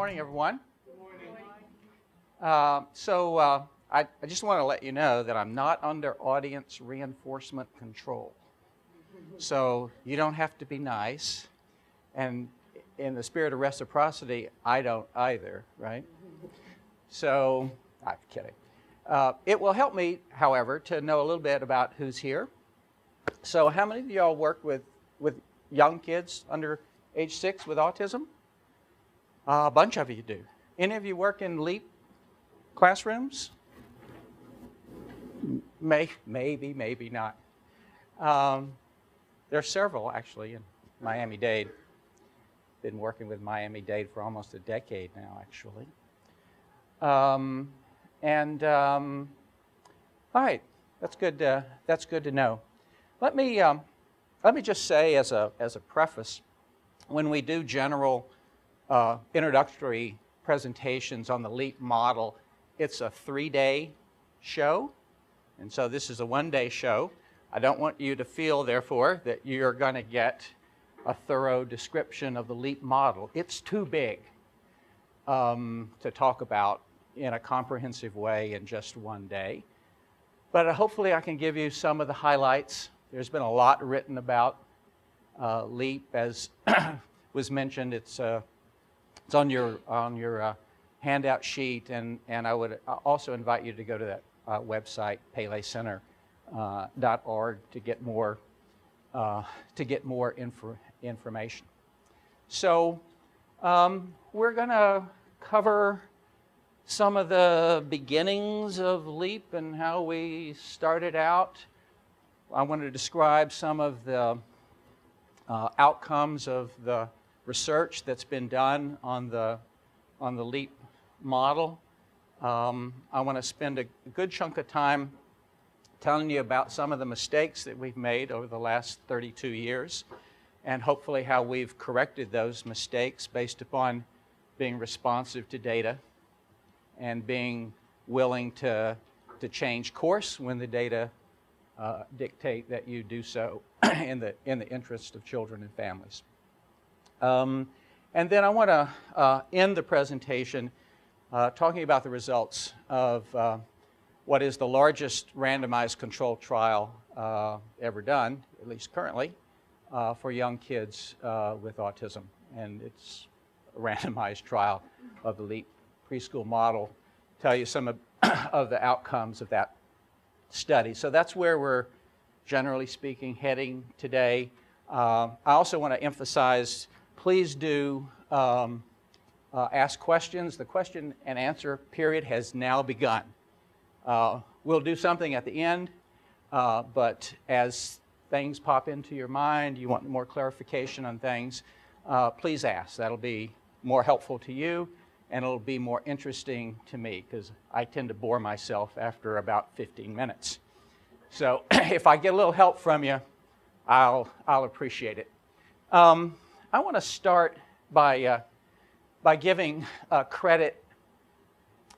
morning, everyone. Good morning. I just want to let you know that I'm not under audience reinforcement control. So you don't have to be nice. And in the spirit of reciprocity, I don't either, right? So, I'm kidding. It will help me, however, to know a little bit about who's here. So how many of y'all work with young kids under age 6 with autism? A bunch of you do. Any of you work in LEAP classrooms? Maybe, maybe not. There are several, actually, in Miami-Dade. Been working with Miami-Dade for almost a decade now, actually. All right, that's good to know. Let me just say as a preface, when we do general introductory presentations on the LEAP model, it's a 3-day show, and so this is a 1-day show. I don't want you to feel, therefore, that you're going to get a thorough description of the LEAP model. It's too big to talk about in a comprehensive way in just 1 day. But hopefully I can give you some of the highlights. There's been a lot written about LEAP, as was mentioned. It's on your handout sheet, and I would also invite you to go to that website, pelecenter.org, to get more information. So we're going to cover some of the beginnings of LEAP and how we started out. I want to describe some of the outcomes of the research that's been done on the LEAP model. I want to spend a good chunk of time telling you about some of the mistakes that we've made over the last 32 years and hopefully how we've corrected those mistakes based upon being responsive to data and being willing to change course when the data dictate that you do so in the interest of children and families. And then I want to end the presentation talking about the results of what is the largest randomized controlled trial ever done, at least currently, for young kids with autism. And it's a randomized trial of the LEAP Preschool model. Tell you some of the outcomes of that study. So that's where we're, generally speaking, heading today. I also want to emphasize, please do ask questions. The question and answer period has now begun. We'll do something at the end, but as things pop into your mind, you want more clarification on things, please ask. That'll be more helpful to you, and it'll be more interesting to me, because I tend to bore myself after about 15 minutes. So if I get a little help from you, I'll appreciate it. I want to start by giving credit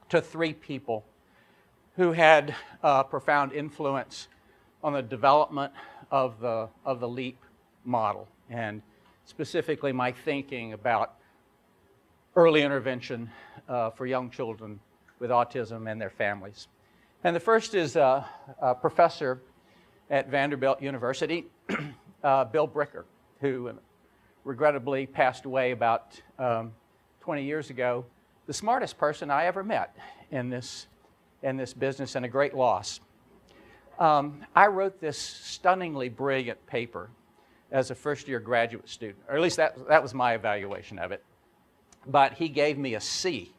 to 3 people who had profound influence on the development of the LEAP model, and specifically my thinking about early intervention for young children with autism and their families. And the first is a professor at Vanderbilt University, Bill Bricker, who regrettably passed away about 20 years ago. The smartest person I ever met in this business, and a great loss. I wrote this stunningly brilliant paper as a first-year graduate student, or at least that was my evaluation of it. But he gave me a C.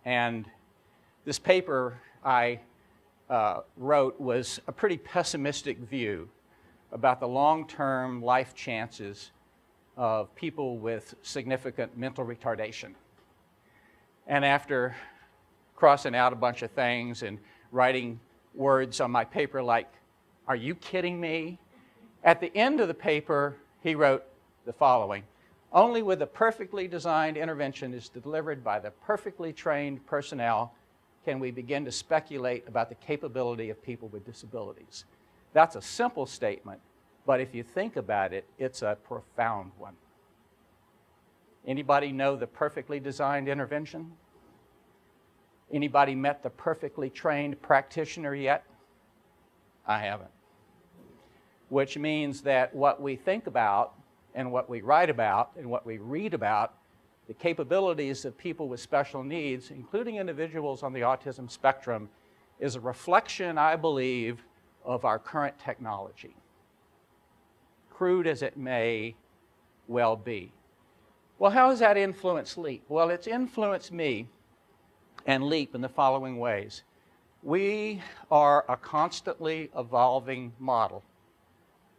And this paper I wrote was a pretty pessimistic view about the long-term life chances of people with significant mental retardation. And after crossing out a bunch of things and writing words on my paper like, "Are you kidding me?" At the end of the paper, he wrote the following: "Only with a perfectly designed intervention is delivered by the perfectly trained personnel can we begin to speculate about the capability of people with disabilities." That's a simple statement, but if you think about it, it's a profound one. Anybody know the perfectly designed intervention? Anybody met the perfectly trained practitioner yet? I haven't. Which means that what we think about and what we write about and what we read about, the capabilities of people with special needs, including individuals on the autism spectrum, is a reflection, I believe, of our current technology, crude as it may well be. Well, how has that influenced LEAP? Well, it's influenced me and LEAP in the following ways. We are a constantly evolving model.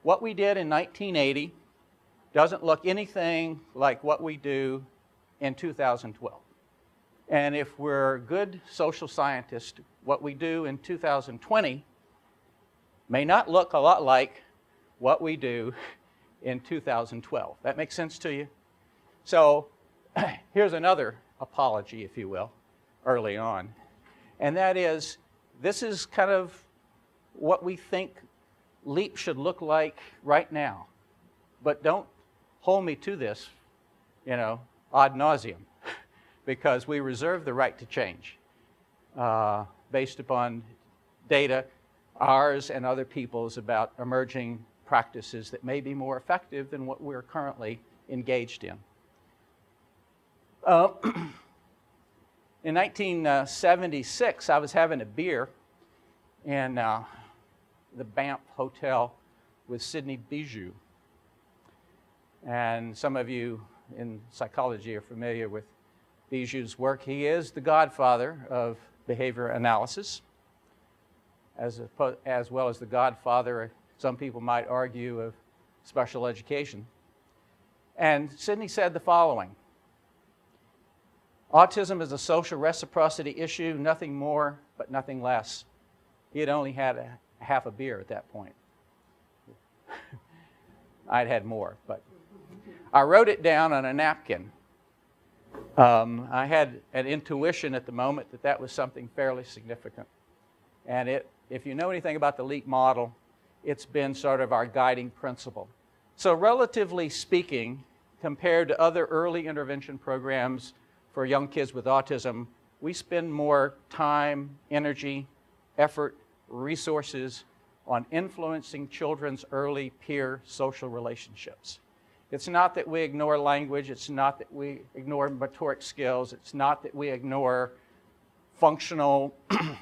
What we did in 1980 doesn't look anything like what we do in 2012. And if we're good social scientists, what we do in 2020 may not look a lot like what we do in 2012. That makes sense to you? So here's another apology, if you will, early on. And that is, this is kind of what we think LEAP should look like right now. But don't hold me to this, ad nauseum, because we reserve the right to change based upon data, ours and other people's, about emerging practices that may be more effective than what we're currently engaged in. In 1976, I was having a beer in the Banff Hotel with Sidney Bijou. And some of you in psychology are familiar with Bijou's work. He is the godfather of behavior analysis, as well as the godfather, some people might argue, of special education. And Sidney said the following: autism is a social reciprocity issue, nothing more but nothing less. He had only had half a beer at that point. I'd had more, but I wrote it down on a napkin. I had an intuition at the moment that that was something fairly significant. And if you know anything about the LEAP model, it's been sort of our guiding principle. So relatively speaking, compared to other early intervention programs for young kids with autism, we spend more time, energy, effort, resources on influencing children's early peer social relationships. It's not that we ignore language, it's not that we ignore motoric skills, it's not that we ignore functional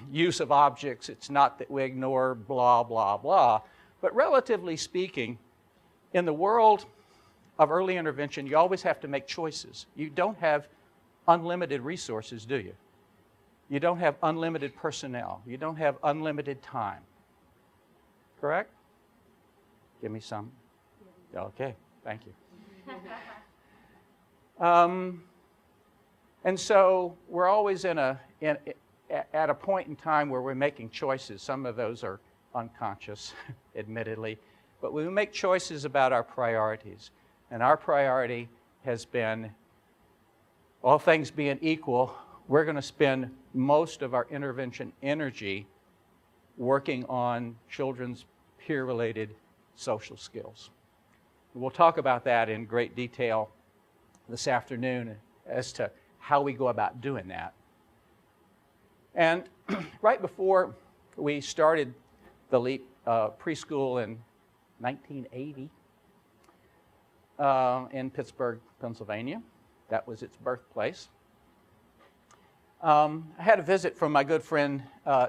use of objects, it's not that we ignore blah, blah, blah. But relatively speaking, in the world of early intervention, you always have to make choices. You don't have unlimited resources, do you? You don't have unlimited personnel. You don't have unlimited time. Correct? Give me some. Okay, thank you. And so we're always at a point in time where we're making choices. Some of those are unconscious, admittedly. But we make choices about our priorities. And our priority has been, all things being equal, we're going to spend most of our intervention energy working on children's peer-related social skills. We'll talk about that in great detail this afternoon as to how we go about doing that. And right before we started the LEAP Preschool in 1980 in Pittsburgh, Pennsylvania, that was its birthplace, I had a visit from my good friend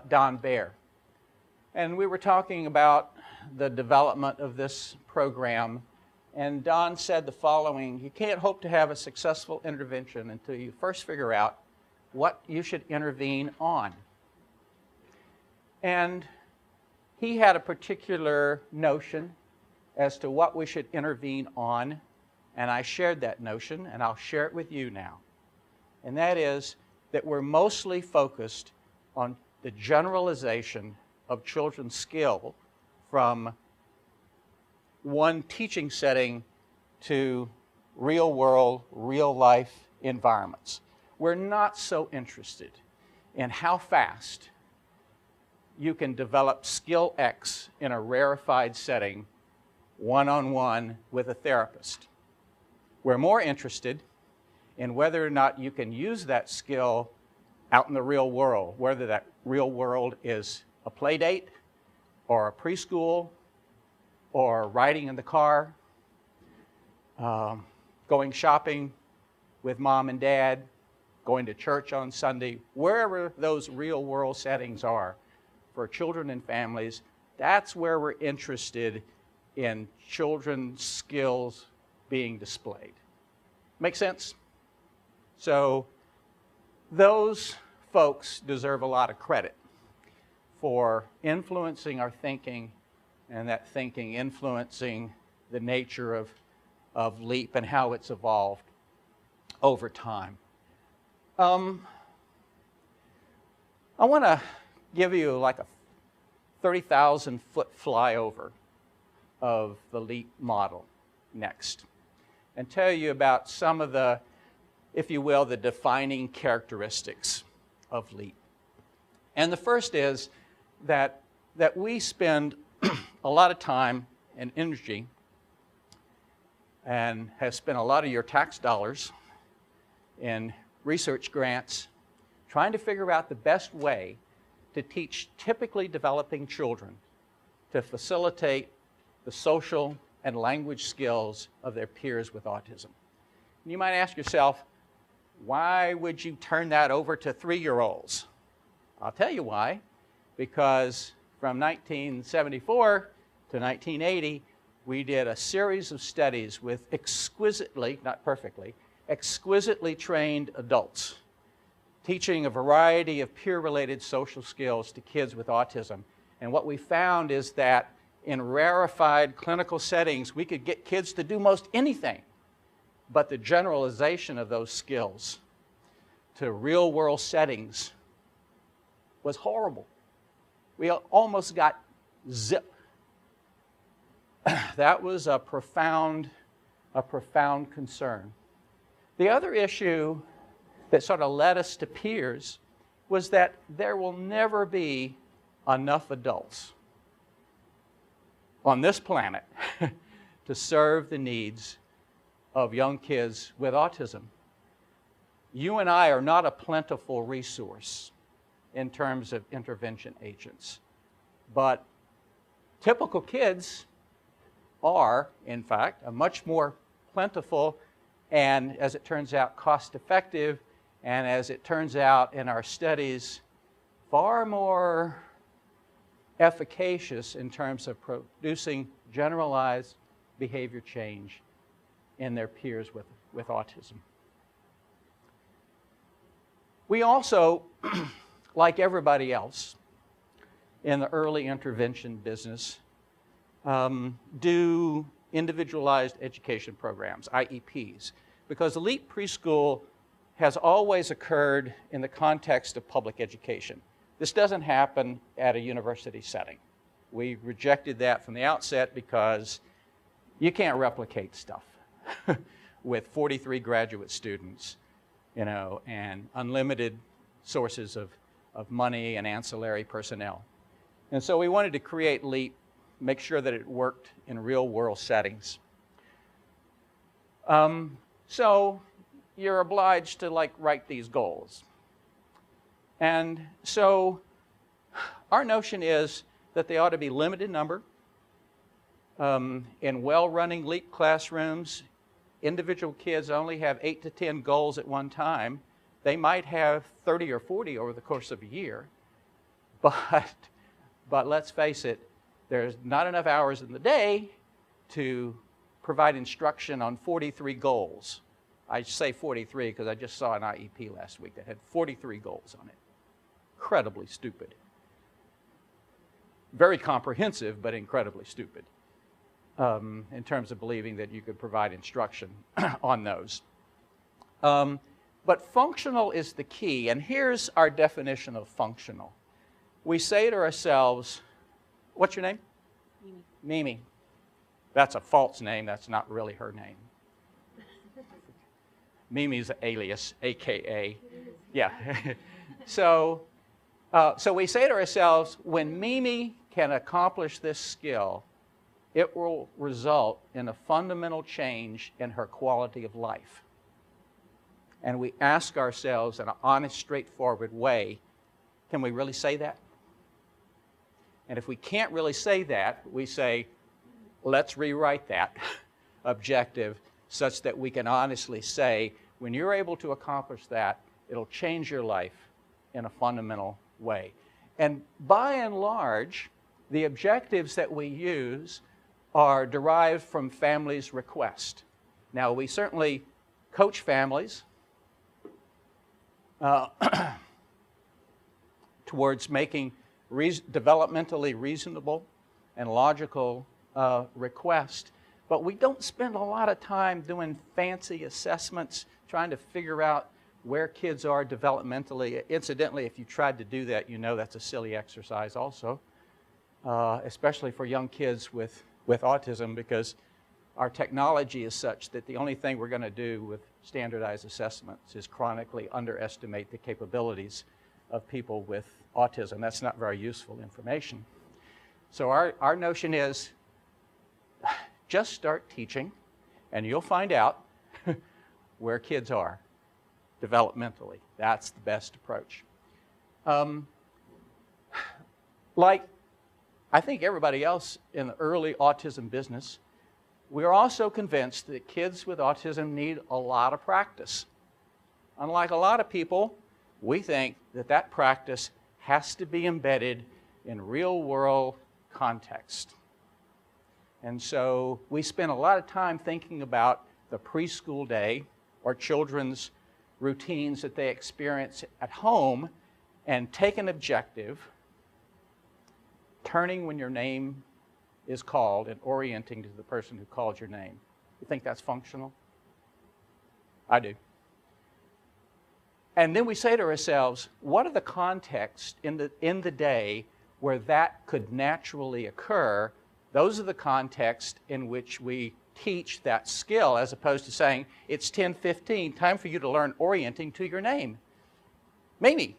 Don Baer. And we were talking about the development of this program. And Don said the following: you can't hope to have a successful intervention until you first figure out what you should intervene on. And he had a particular notion as to what we should intervene on, and I shared that notion, and I'll share it with you now. And that is that we're mostly focused on the generalization of children's skill from one teaching setting to real world, real life environments. We're not so interested in how fast you can develop skill X in a rarefied setting, one-on-one with a therapist. We're more interested in whether or not you can use that skill out in the real world, whether that real world is a play date or a preschool or riding in the car, going shopping with mom and dad, going to church on Sunday, wherever those real world settings are for children and families. That's where we're interested in children's skills being displayed. Make sense? So those folks deserve a lot of credit for influencing our thinking, and that thinking influencing the nature of LEAP and how it's evolved over time. I want to give you like a 30,000-foot flyover of the LEAP model next, and tell you about some of the, if you will, the defining characteristics of LEAP. And the first is that we spend a lot of time and energy, and have spent a lot of your tax dollars in research grants trying to figure out the best way to teach typically developing children to facilitate the social and language skills of their peers with autism. And you might ask yourself, why would you turn that over to 3-year-olds? I'll tell you why. Because from 1974 to 1980, we did a series of studies with exquisitely, not perfectly, exquisitely trained adults, teaching a variety of peer-related social skills to kids with autism. And what we found is that in rarefied clinical settings, we could get kids to do most anything, but the generalization of those skills to real-world settings was horrible. We almost got zip. That was a profound concern. The other issue that sort of led us to peers was that there will never be enough adults on this planet to serve the needs of young kids with autism. You and I are not a plentiful resource in terms of intervention agents, but typical kids are, in fact, a much more plentiful and, as it turns out, cost-effective, and as it turns out in our studies, far more efficacious in terms of producing generalized behavior change in their peers with autism. We also, like everybody else in the early intervention business, do individualized education programs, IEPs, because the LEAP Preschool has always occurred in the context of public education. This doesn't happen at a university setting. We rejected that from the outset because you can't replicate stuff with 43 graduate students, you know, and unlimited sources of money and ancillary personnel. And so we wanted to create LEAP, make sure that it worked in real-world settings. So you're obliged to write these goals. And so our notion is that they ought to be limited number. In well-running LEAP classrooms, individual kids only have 8 to 10 goals at one time. They might have 30 or 40 over the course of a year, but let's face it, there's not enough hours in the day to provide instruction on 43 goals. I say 43 because I just saw an IEP last week that had 43 goals on it. Incredibly stupid. Very comprehensive, but incredibly stupid in terms of believing that you could provide instruction on those. But functional is the key, and here's our definition of functional. We say to ourselves, what's your name? Mimi. Mimi. That's a false name. That's not really her name. Mimi's an alias, AKA. Yeah. So we say to ourselves, when Mimi can accomplish this skill, it will result in a fundamental change in her quality of life. and we ask ourselves in an honest, straightforward way, can we really say that? And if we can't really say that, we say, let's rewrite that objective such that we can honestly say, when you're able to accomplish that, it'll change your life in a fundamental way. And by and large, the objectives that we use are derived from families' request. Now, we certainly coach families towards making developmentally reasonable and logical requests, but we don't spend a lot of time doing fancy assessments, trying to figure out where kids are developmentally. Incidentally, if you tried to do that, you know that's a silly exercise also, especially for young kids with autism, because our technology is such that the only thing we're going to do with standardized assessments is chronically underestimate the capabilities of people with autism. That's not very useful information. So our notion is just start teaching, and you'll find out where kids are developmentally. That's the best approach. Like I think everybody else in the early autism business, we're also convinced that kids with autism need a lot of practice. Unlike a lot of people, we think that that practice has to be embedded in real-world context. And so we spend a lot of time thinking about the preschool day or children's routines that they experience at home and take an objective, turning when your name is called and orienting to the person who called your name. You think that's functional? I do. And then we say to ourselves, what are the contexts in the day where that could naturally occur? Those are the contexts in which we teach that skill, as opposed to saying, it's 10:15, time for you to learn orienting to your name. Mimi.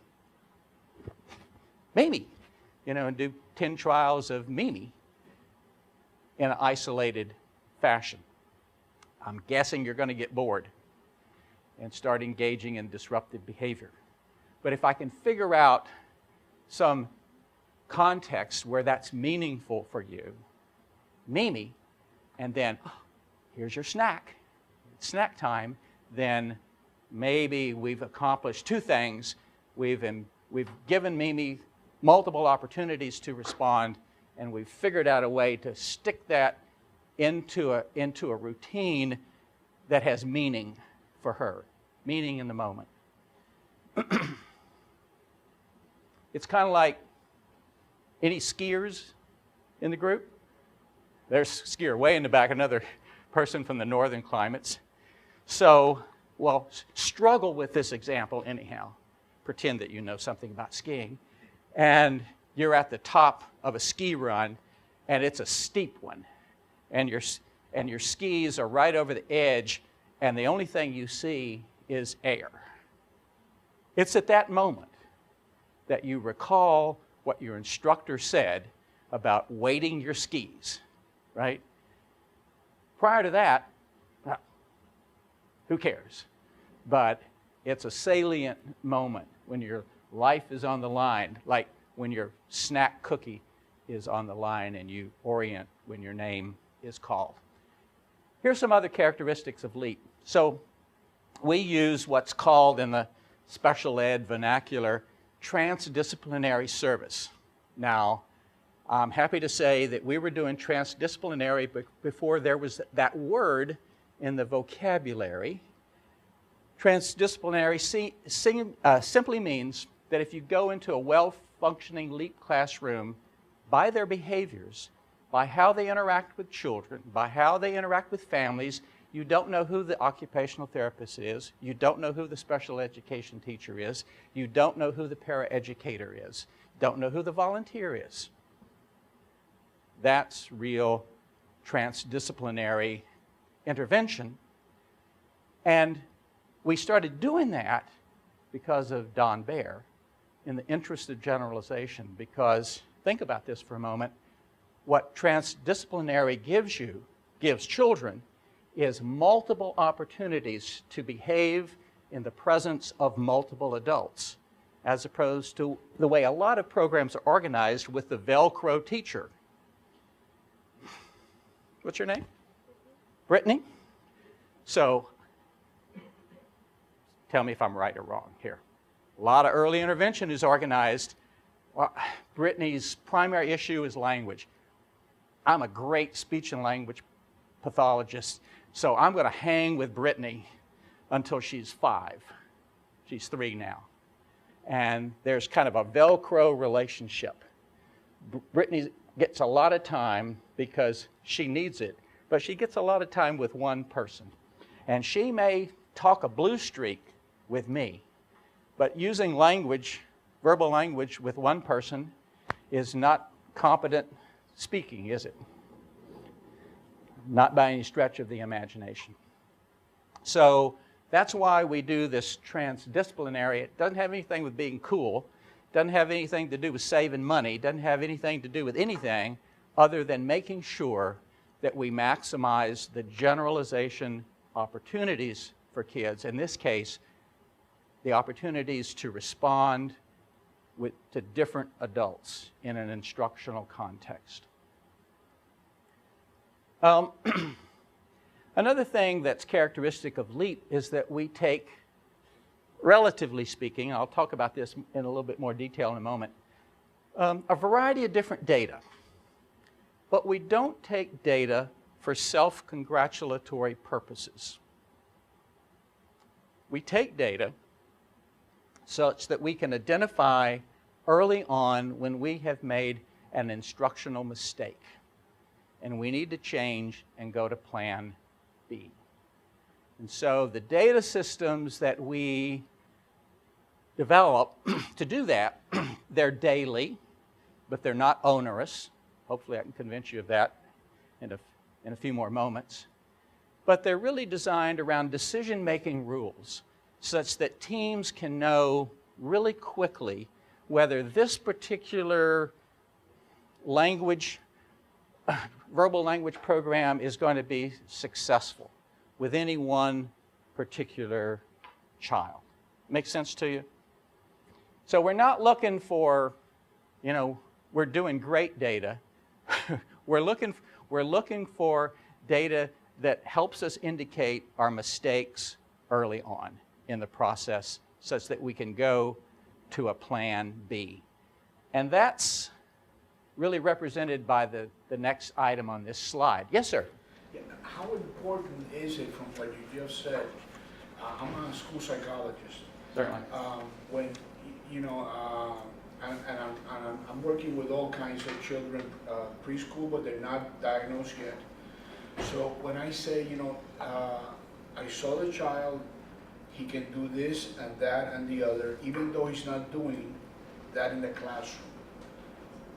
Mimi. You know, and do 10 trials of Mimi in an isolated fashion. I'm guessing you're going to get bored and start engaging in disruptive behavior. But if I can figure out some context where that's meaningful for you, Mimi, and then, oh, here's your snack, snack time, then maybe we've accomplished two things. We've given Mimi multiple opportunities to respond, and we've figured out a way to stick that into a routine that has meaning for her, meaning in the moment. It's kind of like, any skiers in the group? There's a skier way in the back, another person from the northern climates. So, well, struggle with this example anyhow. Pretend that you know something about skiing. And you're at the top of a ski run, and it's a steep one. And your skis are right over the edge, and the only thing you see is air. It's at that moment that you recall what your instructor said about weighting your skis, right? Prior to that, well, who cares? But it's a salient moment when your life is on the line, like when your snack cookie is on the line and you orient when your name is called. Here's some other characteristics of LEAP. So we use what's called in the special ed vernacular transdisciplinary service. Now, I'm happy to say that we were doing transdisciplinary before there was that word in the vocabulary. Transdisciplinary simply means that if you go into a well-functioning LEAP classroom, by their behaviors, by how they interact with children, by how they interact with families, you don't know who the occupational therapist is, you don't know who the special education teacher is, you don't know who the paraeducator is, don't know who the volunteer is. That's real transdisciplinary intervention. And we started doing that because of Don Baer, in the interest of generalization, because, think about this for a moment, what transdisciplinary gives children, is multiple opportunities to behave in the presence of multiple adults, as opposed to the way a lot of programs are organized with the Velcro teacher. What's your name? Brittany? So, tell me if I'm right or wrong here. A lot of early intervention is organized. Well, Brittany's primary issue is language. I'm a great speech and language pathologist, so I'm going to hang with Brittany until she's 5. She's 3 now. And there's kind of a Velcro relationship. Brittany gets a lot of time because she needs it, but she gets a lot of time with one person. And she may talk a blue streak with me, but using language, verbal language with one person is not competent speaking, is it? Not by any stretch of the imagination. So that's why we do this transdisciplinary. It doesn't have anything with being cool, doesn't have anything to do with saving money, doesn't have anything to do with anything other than making sure that we maximize the generalization opportunities for kids. In this case, the opportunities to respond to different adults in an instructional context. Another thing that's characteristic of LEAP is that we take, relatively speaking, I'll talk about this in a little bit more detail in a moment, a variety of different data. But we don't take data for self-congratulatory purposes. We take data such that we can identify early on when we have made an instructional mistake and we need to change and go to plan B. And so the data systems that we develop to do that, they're daily, but they're not onerous. Hopefully I can convince you of that in a few more moments. But they're really designed around decision-making rules such that teams can know really quickly whether this particular language, verbal language program is going to be successful with any one particular child. Make sense to you? So we're not looking for, we're doing great data. We're looking for data that helps us indicate our mistakes early on in the process such that we can go to a plan B. And that's really represented by the next item on this slide. Yes, sir? Yeah, how important is it from what you just said? I'm a school psychologist. Certainly. When, I'm working with all kinds of children, preschool, but they're not diagnosed yet. So when I say, I saw the child, he can do this and that and the other, even though he's not doing that in the classroom.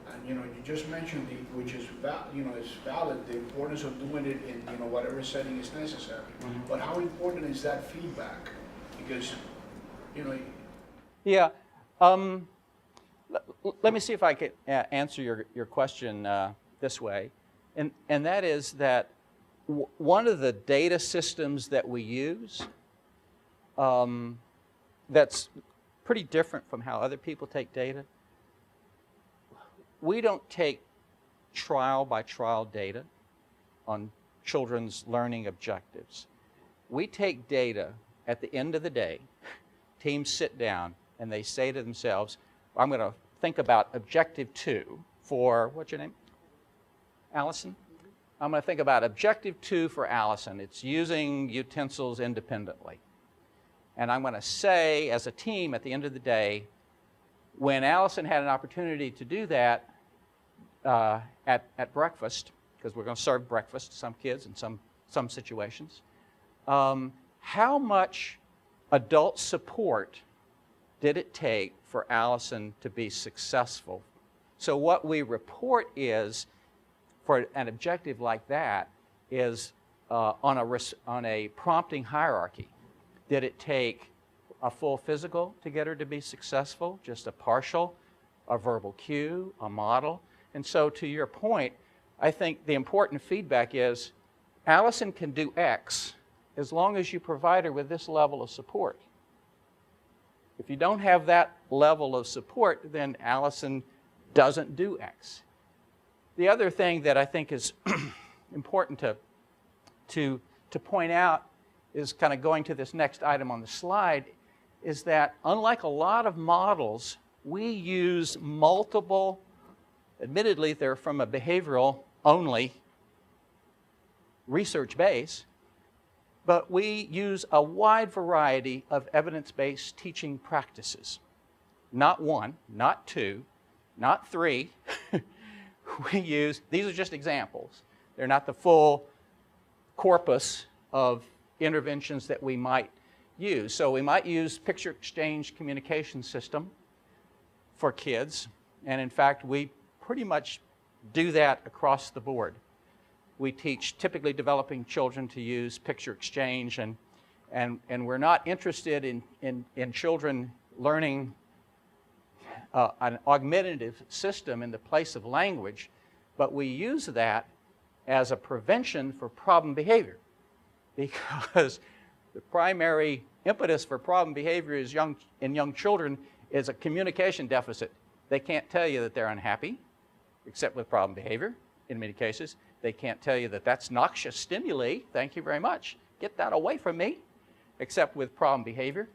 And you just mentioned which is is valid, the importance of doing it in whatever setting is necessary. Mm-hmm. But how important is that feedback? Because Yeah. Let me see if I can answer your question this way, and that is that one of the data systems that we use that's pretty different from how other people take data. We don't take trial-by-trial data on children's learning objectives. We take data at the end of the day. Teams sit down and they say to themselves, I'm going to think about objective 2 for, what's your name? Allison? I'm going to think about objective 2 for Allison. It's using utensils independently. And I'm going to say, as a team, at the end of the day, when Allison had an opportunity to do that at breakfast, because we're going to serve breakfast to some kids in some situations, how much adult support did it take for Allison to be successful? So what we report is, for an objective like that, is on a prompting hierarchy. Did it take a full physical to get her to be successful? Just a partial? A verbal cue? A model? And so to your point, I think the important feedback is Allison can do X as long as you provide her with this level of support. If you don't have that level of support, then Allison doesn't do X. The other thing that I think is important to point out is kind of going to this next item on the slide, is that unlike a lot of models, we use multiple, admittedly they're from a behavioral only research base, but we use a wide variety of evidence-based teaching practices. Not one, not two, not three. These are just examples. They're not the full corpus of interventions that we might use. So we might use picture exchange communication system for kids, and in fact, we pretty much do that across the board. We teach typically developing children to use picture exchange, and we're not interested in children learning an augmentative system in the place of language, but we use that as a prevention for problem behavior, because the primary impetus for problem behavior in young children is a communication deficit. They can't tell you that they're unhappy, except with problem behavior in many cases. They can't tell you that that's noxious stimuli, thank you very much, get that away from me, except with problem behavior.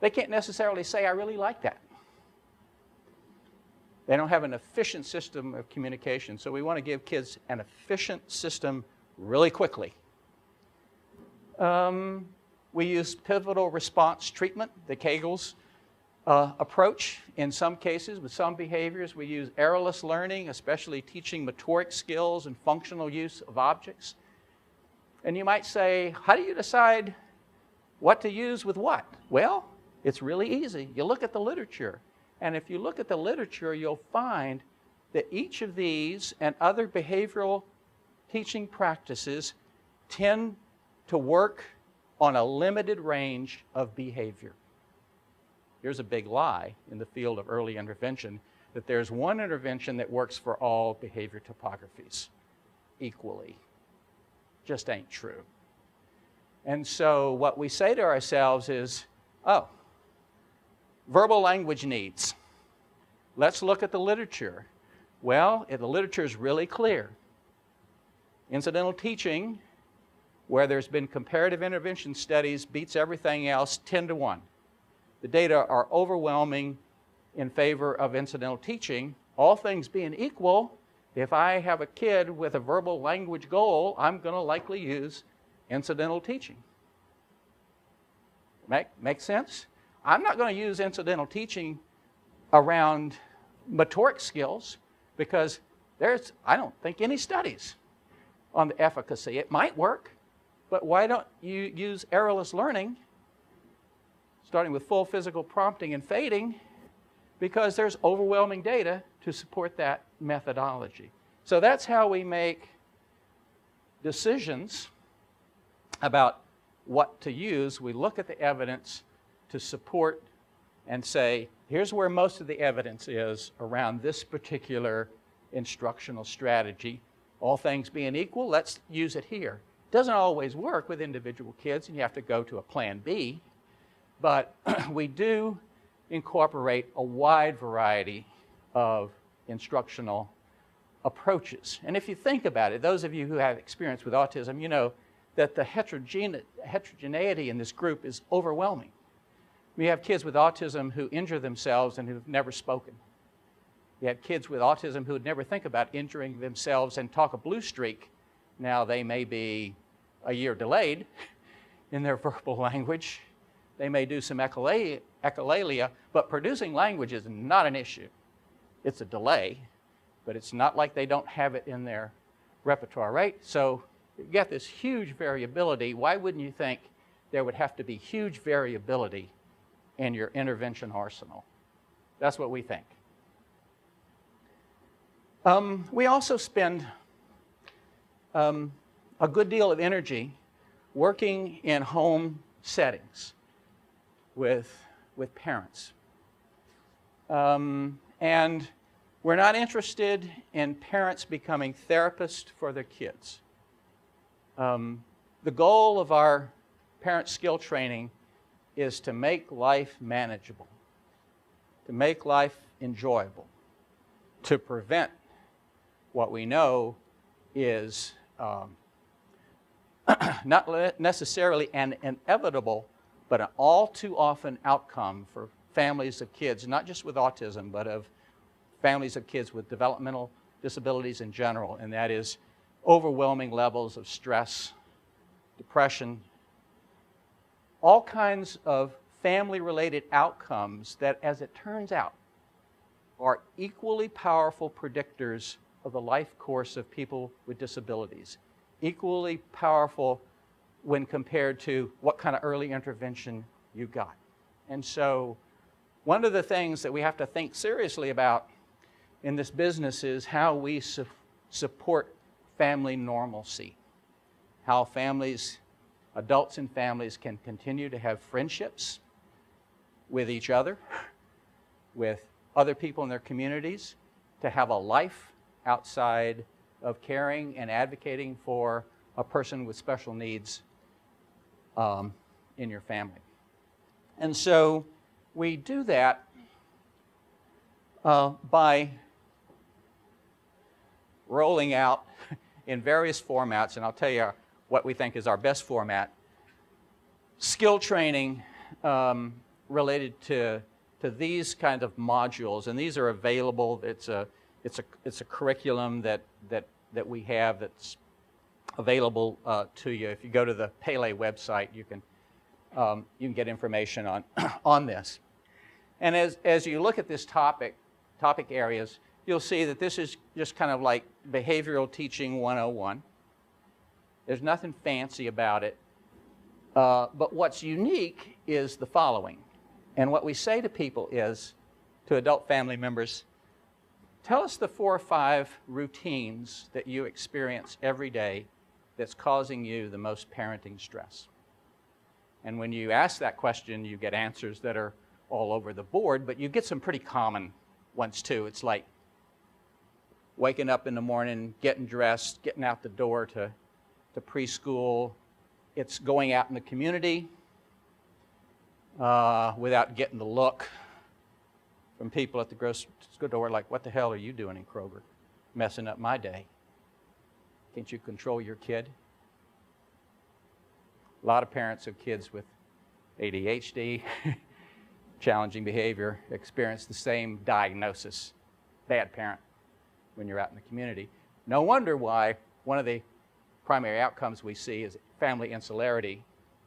They can't necessarily say, I really like that. They don't have an efficient system of communication, so we want to give kids an efficient system really quickly. We use pivotal response treatment, the Kegel's approach. In some cases, with some behaviors, we use errorless learning, especially teaching motoric skills and functional use of objects. And you might say, how do you decide what to use with what? Well, it's really easy. You look at the literature. And if you look at the literature, you'll find that each of these and other behavioral teaching practices tend to work on a limited range of behavior. Here's a big lie in the field of early intervention, that there's one intervention that works for all behavior topographies equally. Just ain't true. And so what we say to ourselves is, oh, verbal language needs. Let's look at the literature. Well, the literature is really clear. Incidental teaching, where there's been comparative intervention studies, beats everything else 10-1. The data are overwhelming in favor of incidental teaching. All things being equal, if I have a kid with a verbal language goal, I'm going to likely use incidental teaching. Make sense? I'm not going to use incidental teaching around motoric skills because there's, I don't think, any studies on the efficacy. It might work, but why don't you use errorless learning, starting with full physical prompting and fading, because there's overwhelming data to support that methodology. So that's how we make decisions about what to use. We look at the evidence to support and say, here's where most of the evidence is around this particular instructional strategy. All things being equal, let's use it here. It doesn't always work with individual kids, and you have to go to a plan B. But we do incorporate a wide variety of instructional approaches. And if you think about it, those of you who have experience with autism, you know that the heterogeneity in this group is overwhelming. We have kids with autism who injure themselves and who've never spoken. We have kids with autism who would never think about injuring themselves and talk a blue streak. Now, they may be a year delayed in their verbal language. They may do some echolalia, but producing language is not an issue. It's a delay, but it's not like they don't have it in their repertoire, right? So you get this huge variability. Why wouldn't you think there would have to be huge variability in your intervention arsenal? That's what we think. We also spend a good deal of energy working in home settings with parents. And we're not interested in parents becoming therapists for their kids. The goal of our parent skill training is to make life manageable. to make life enjoyable, to prevent what we know is not necessarily an inevitable, but an all too often outcome for families of kids, not just with autism, but of families of kids with developmental disabilities in general, and that is overwhelming levels of stress, depression, all kinds of family-related outcomes that, as it turns out, are equally powerful predictors of the life course of people with disabilities, equally powerful when compared to what kind of early intervention you got. And so one of the things that we have to think seriously about in this business is how we support family normalcy, how families, adults and families can continue to have friendships with each other, with other people in their communities, to have a life outside of caring and advocating for a person with special needs in your family. And so we do that by rolling out in various formats, and I'll tell you what we think is our best format, skill training related to these kind of modules, and these are available. It's a curriculum that we have that's available to you. If you go to the Pele website, you can get information on this. And as you look at this topic areas, you'll see that this is just kind of like behavioral teaching 101. There's nothing fancy about it. But what's unique is the following. And what we say to people is, to adult family members, tell us the 4 or 5 routines that you experience every day that's causing you the most parenting stress. And when you ask that question, you get answers that are all over the board, but you get some pretty common ones too. It's like waking up in the morning, getting dressed, getting out the door to preschool. It's going out in the community without getting the look from people at the grocery store door like, what the hell are you doing in Kroger? Messing up my day. Can't you control your kid? A lot of parents of kids with ADHD, challenging behavior, experience the same diagnosis, bad parent, when you're out in the community. No wonder why one of the primary outcomes we see is family insularity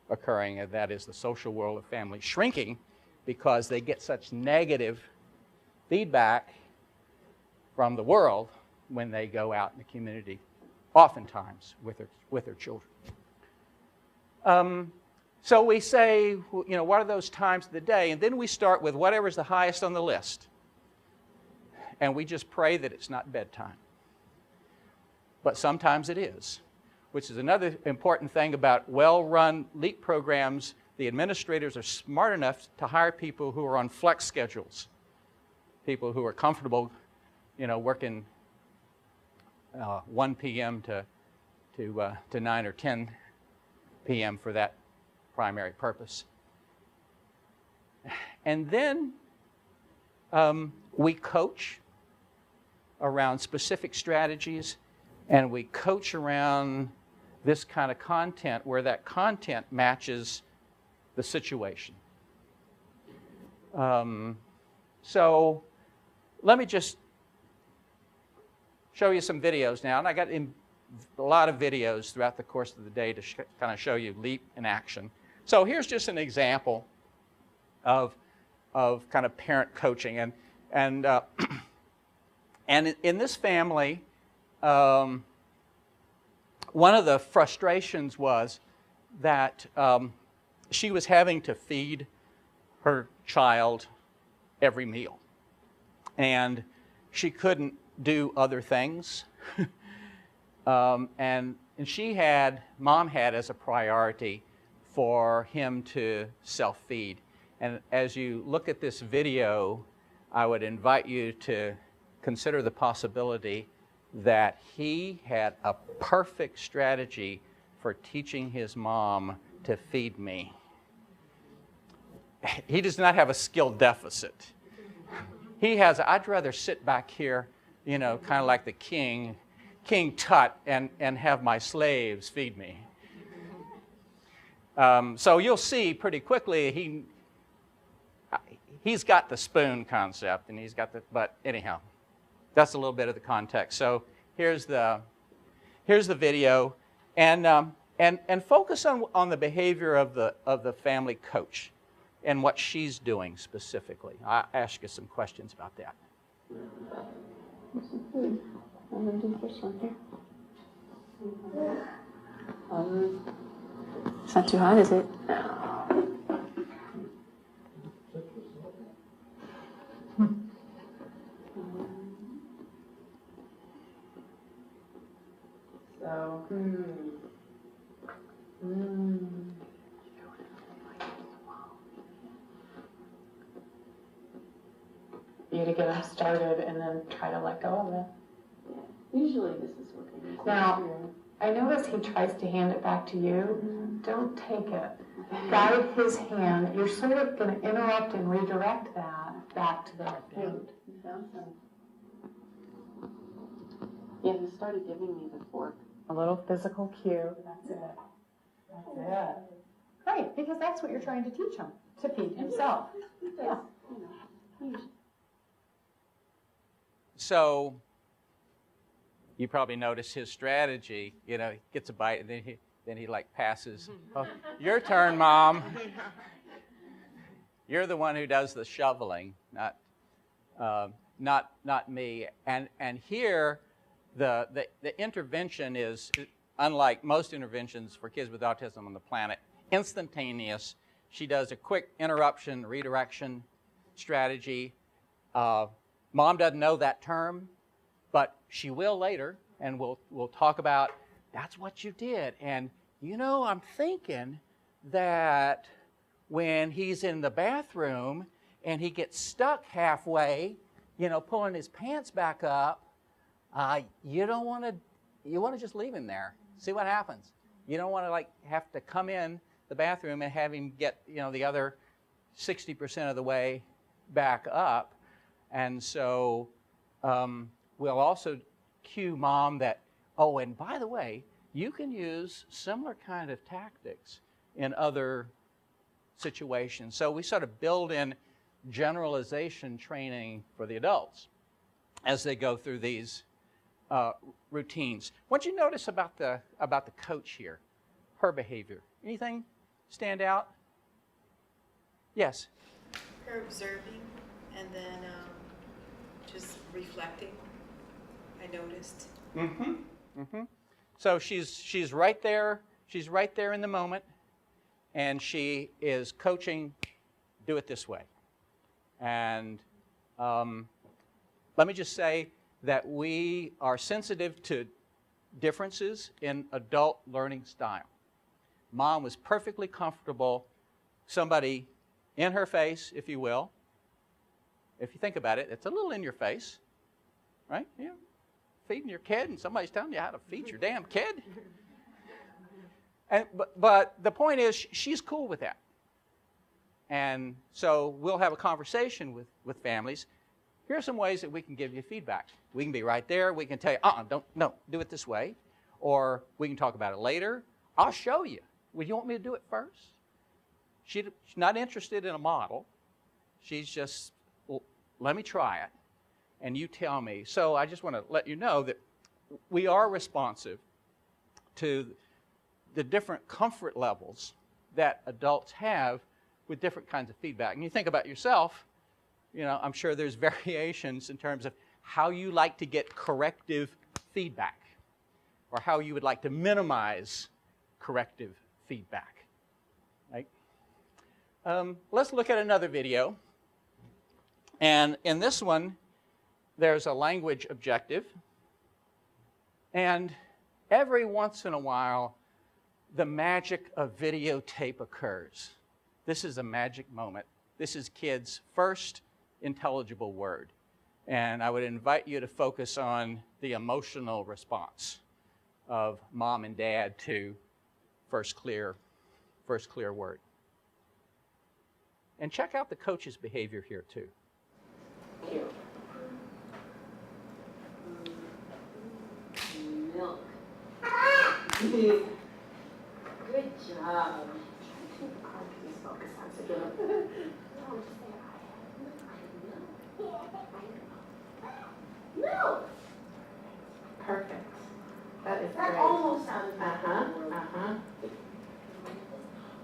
occurring, and that is the social world of families shrinking because they get such negative feedback from the world when they go out in the community, oftentimes with their children. So we say, what are those times of the day? And then we start with whatever's the highest on the list. And we just pray that it's not bedtime. But sometimes it is, which is another important thing about well-run LEAP programs. The administrators are smart enough to hire people who are on flex schedules, people who are comfortable, working 1 p.m. to 9 or 10 p.m. for that primary purpose. And then we coach around specific strategies, and we coach around this kind of content where that content matches the situation. So let me just show you some videos now. And I got a lot of videos throughout the course of the day to kind of show you LEAP in action. So here's just an example of kind of parent coaching. And in this family, one of the frustrations was that she was having to feed her child every meal. And she couldn't do other things. And Mom had as a priority for him to self-feed. And as you look at this video, I would invite you to consider the possibility that he had a perfect strategy for teaching his mom to feed me. He does not have a skill deficit. He has, I'd rather sit back here, you know, kind of like the King Tut, and have my slaves feed me. So you'll see pretty quickly he's got the spoon concept, and he's got the, but anyhow, that's a little bit of the context. So here's the video, and focus on the behavior of the family coach and what she's doing specifically. I'll ask you some questions about that. I'm looking for something. It's not too hot, is it? So, you to get them started and then try to let go of it. usually this is what they do. Now, I notice he tries to hand it back to you. Don't take it. Guide his hand. You're sort of going to interrupt and redirect that back to the food. Yeah, he started giving me the fork. A little physical cue. That's it. That's it. Right, because that's what you're trying to teach him, to feed himself. Yeah. So you probably notice his strategy. You know, he gets a bite, and then he like passes. Oh, your turn, Mom. You're the one who does the shoveling, not me. And here, the intervention is, unlike most interventions for kids with autism on the planet, instantaneous. She does a quick interruption, redirection strategy. Mom doesn't know that term, but she will later, and we'll talk about, that's what you did. And, you know, I'm thinking that when he's in the bathroom and he gets stuck halfway, you know, pulling his pants back up, you want to just leave him there. See what happens. You don't want to like have to come in the bathroom and have him get, you know, the other 60% of the way back up. And so we'll also cue Mom that, oh, and by the way, you can use similar kind of tactics in other situations. So we sort of build in generalization training for the adults as they go through these routines. What'd you notice about the coach here, her behavior? Anything stand out? Yes? Her observing and then just reflecting, I noticed. Mm-hmm. Mm-hmm. So she's right there. She's right there in the moment, and she is coaching. Do it this way. And let me just say that we are sensitive to differences in adult learning style. Mom was perfectly comfortable, somebody in her face, if you will. If you think about it, it's a little in your face, right? Yeah. Feeding your kid and somebody's telling you how to feed your damn kid. But the point is, she's cool with that. And so we'll have a conversation with families. Here are some ways that we can give you feedback. We can be right there. We can tell you, do it this way. Or we can talk about it later. I'll show you. Would you want me to do it first? She's not interested in a model. She's just, well, let me try it, and you tell me. So I just want to let you know that we are responsive to the different comfort levels that adults have with different kinds of feedback. And you think about yourself, you know, I'm sure there's variations in terms of how you like to get corrective feedback or how you would like to minimize corrective feedback. Right? Let's look at another video. And in this one, there's a language objective. And every once in a while, the magic of videotape occurs. This is a magic moment. This is kids' first intelligible word. And I would invite you to focus on the emotional response of Mom and Dad to first clear word. And check out the coach's behavior here too. Cute. Milk. Good job. Just focus on together. No, just say milk. Perfect. That is That great. almost sounded like Uh-huh, uh-huh.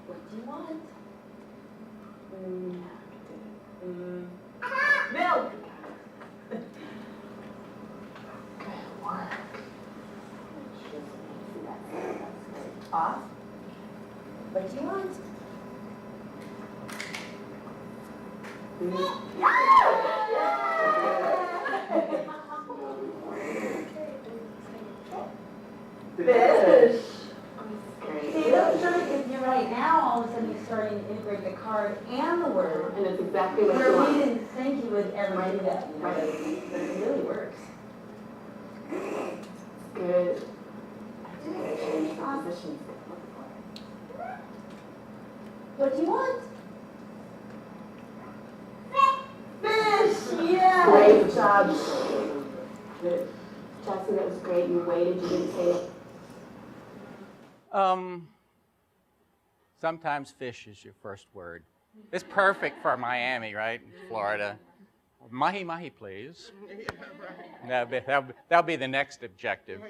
What do you want? Milk. Good work. Off. What do you want? Fish. See, that's really, if you're right now, all of a sudden you're starting to integrate the card and the word. And it's exactly what you Where we want. didn't think you would ever do that, you know, Right. but it really works. Good. Change the positions. What do you want? Fish, yeah. Great job. Good. Chelsea, that was great. You waited, you didn't say it. Sometimes fish is your first word. It's perfect for Miami, right? Florida. Mahi mahi, please. That'll be the next objective.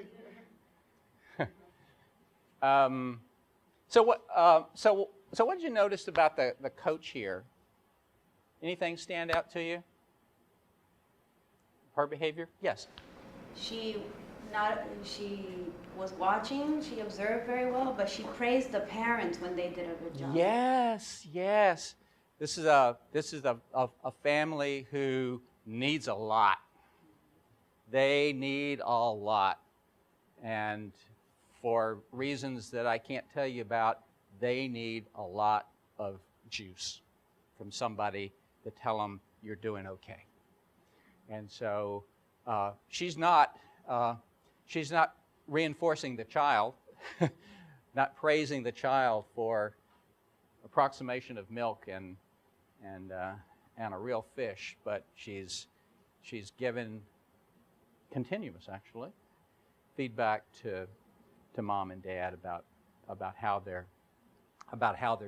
So what did you notice about the coach here? Anything stand out to you? Her behavior? Yes. She was watching, she observed very well, but she praised the parents when they did a good job. Yes, yes. This is a family who needs a lot. They need a lot. And for reasons that I can't tell you about, they need a lot of juice from somebody to tell them you're doing okay. And so she's not reinforcing the child, not praising the child for approximation of milk and a real fish, but she's given continuous, actually, feedback to mom and dad about how they're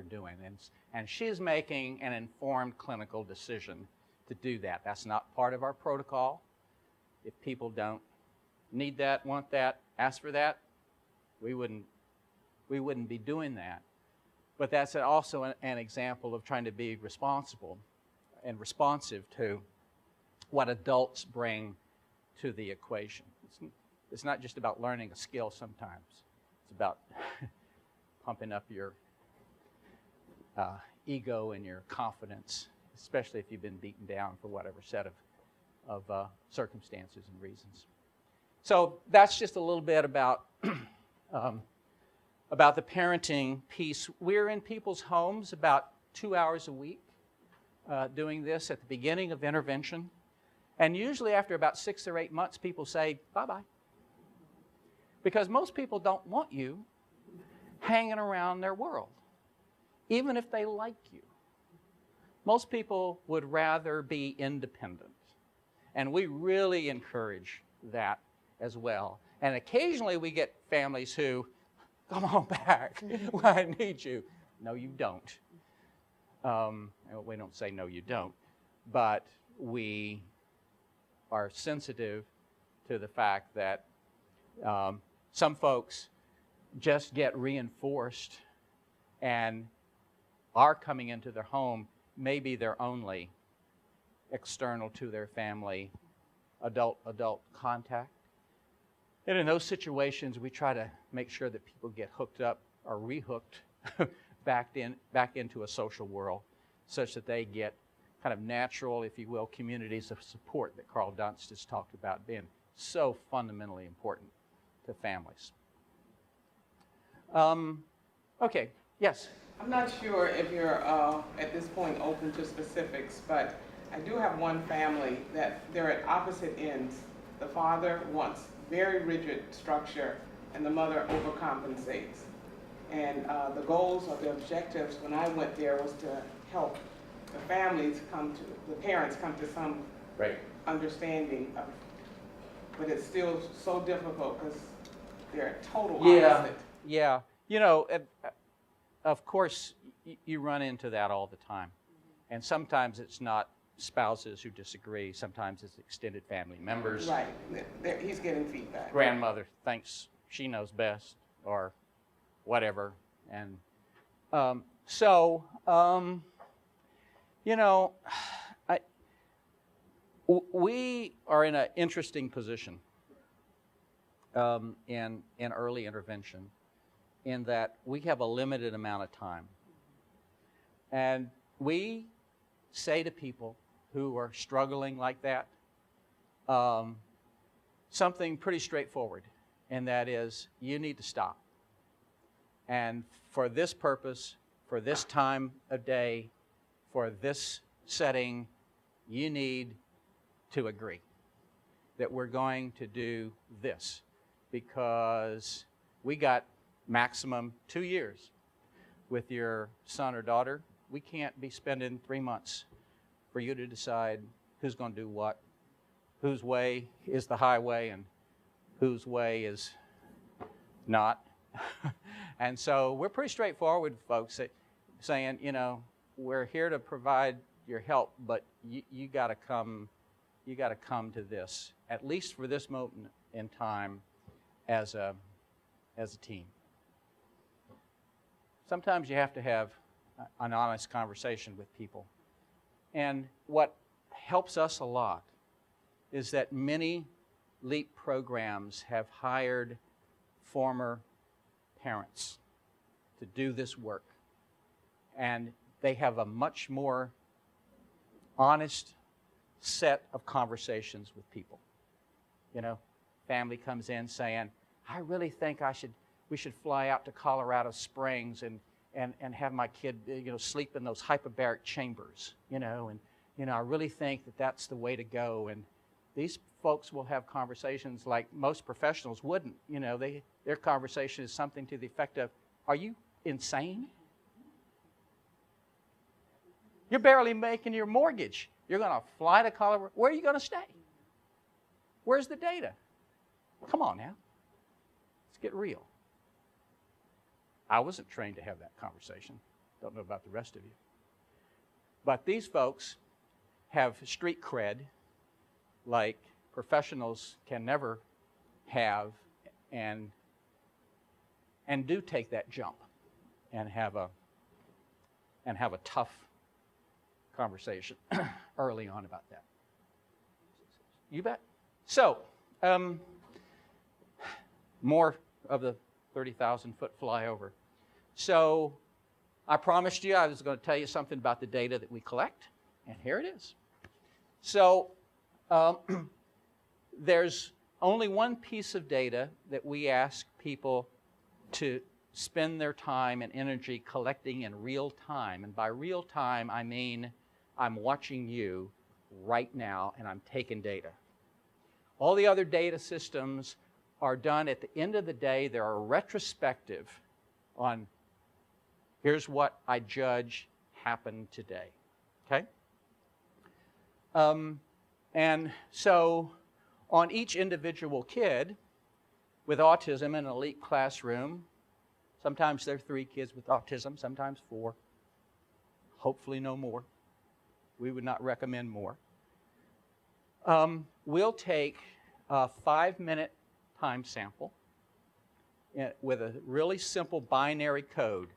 doing, and she's making an informed clinical decision to do that. That's not part of our protocol. If people don't need that, want that, ask for that, we wouldn't be doing that. But that's also an example of trying to be responsible and responsive to what adults bring to the equation. It's not just about learning a skill sometimes. It's about pumping up your ego and your confidence, especially if you've been beaten down for whatever set of circumstances and reasons. So that's just a little bit about the parenting piece. We're in people's homes about 2 hours a week doing this at the beginning of intervention. And usually after about 6 or 8 months, people say, bye-bye. Because most people don't want you hanging around their world, even if they like you. Most people would rather be independent. And we really encourage that as well. And occasionally we get families who, come on back, I need you. No, you don't. We don't say no, you don't. But we are sensitive to the fact that some folks just get reinforced and are coming into their home, maybe their only external to their family adult contact. And in those situations, we try to make sure that people get hooked up or rehooked back into a social world, such that they get kind of natural, if you will, communities of support that Carl Dunst has talked about being so fundamentally important to families. Okay, yes? I'm not sure if you're at this point open to specifics, but I do have one family that they're at opposite ends. The father wants very rigid structure and the mother overcompensates. And the goals or the objectives when I went there was to help the parents come to some Right. understanding of, but it's still so difficult because they're total Yeah, opposite. yeah. You know, of course, you run into that all the time. And sometimes it's not spouses who disagree. Sometimes it's extended family members. Right. He's getting feedback. Grandmother thinks she knows best or whatever. And you know, we are in an interesting position in early intervention in that we have a limited amount of time. And we say to people who are struggling like that something pretty straightforward, and that is you need to stop. And for this purpose, for this time of day, for this setting, you need to agree that we're going to do this because we got maximum 2 years with your son or daughter. We can't be spending 3 months for you to decide who's going to do what, whose way is the highway and whose way is not. And so we're pretty straightforward, folks, saying, you know, we're here to provide your help, but you got to come to this, at least for this moment in time, as a team. Sometimes you have to have an honest conversation with people. And what helps us a lot is that many LEAP programs have hired former parents to do this work. And they have a much more honest set of conversations with people. You know, family comes in saying, I really think we should fly out to Colorado Springs and have my kid, you know, sleep in those hyperbaric chambers, you know, and, you know, I really think that that's the way to go. And these folks will have conversations like most professionals wouldn't. You know, their conversation is something to the effect of, are you insane? You're barely making your mortgage. You're going to fly to Colorado. Where are you going to stay? Where's the data? Come on now. Let's get real. I wasn't trained to have that conversation. Don't know about the rest of you. But these folks have street cred like professionals can never have, and do take that jump and have a tough conversation early on about that. You bet. So, more of the 30,000-foot flyover. So, I promised you I was going to tell you something about the data that we collect, and here it is. So, there's only one piece of data that we ask people to spend their time and energy collecting in real time. And by real time, I mean I'm watching you right now and I'm taking data. All the other data systems are done at the end of the day. They're a retrospective on here's what I judge happened today. Okay? And so on each individual kid with autism in an elite classroom, sometimes there are 3 kids with autism, sometimes 4, hopefully no more. We would not recommend more. We'll take a 5-minute time sample with a really simple binary code.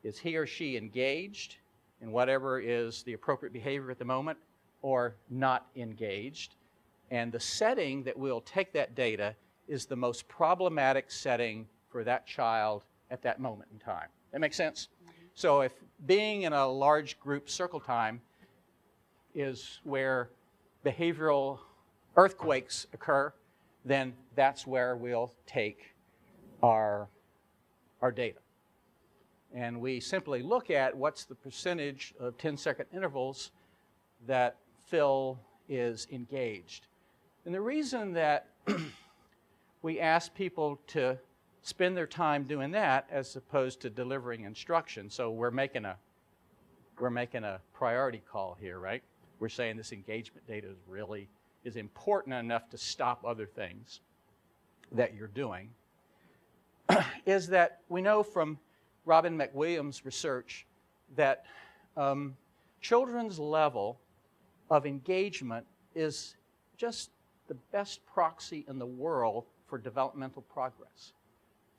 Is he or she engaged in whatever is the appropriate behavior at the moment, or not engaged? And the setting that we'll take that data is the most problematic setting for that child at that moment in time. That makes sense? So if being in a large group circle time is where behavioral earthquakes occur, then that's where we'll take our data. And we simply look at what's the percentage of 10-second intervals that Phil is engaged. And the reason that we ask people to spend their time doing that as opposed to delivering instruction, so we're making a priority call here, right? we're saying this engagement data is important enough to stop other things that you're doing, is that we know from Robin McWilliams' research that children's level of engagement is just the best proxy in the world for developmental progress.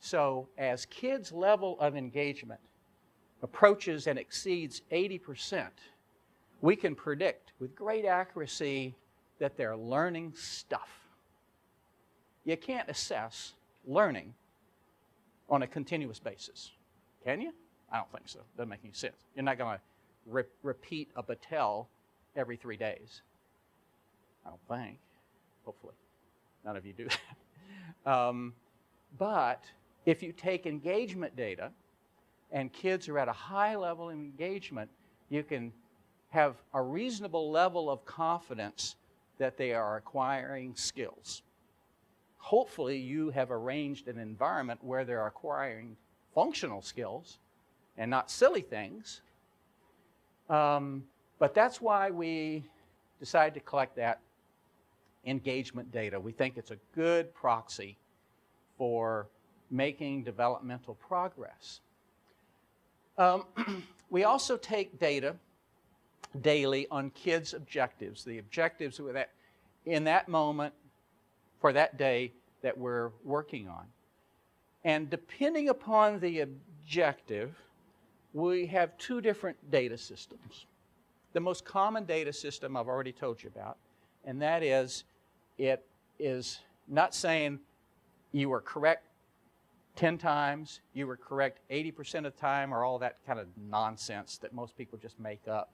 So as kids' level of engagement approaches and exceeds 80%, we can predict with great accuracy that they're learning stuff. You can't assess learning on a continuous basis, can you? I don't think so. Doesn't make any sense. You're not going to repeat a battelle every 3 days. I don't think. Hopefully. None of you do that. But if you take engagement data and kids are at a high level of engagement, you can have a reasonable level of confidence that they are acquiring skills. Hopefully you have arranged an environment where they're acquiring functional skills and not silly things. But that's why we decided to collect that engagement data. We think it's a good proxy for making developmental progress. We also take data daily on kids' objectives, the objectives in that moment for that day that we're working on. And depending upon the objective, we have 2 different data systems. The most common data system I've already told you about, and that is, it is not saying you were correct 10 times, you were correct 80% of the time, or all that kind of nonsense that most people just make up,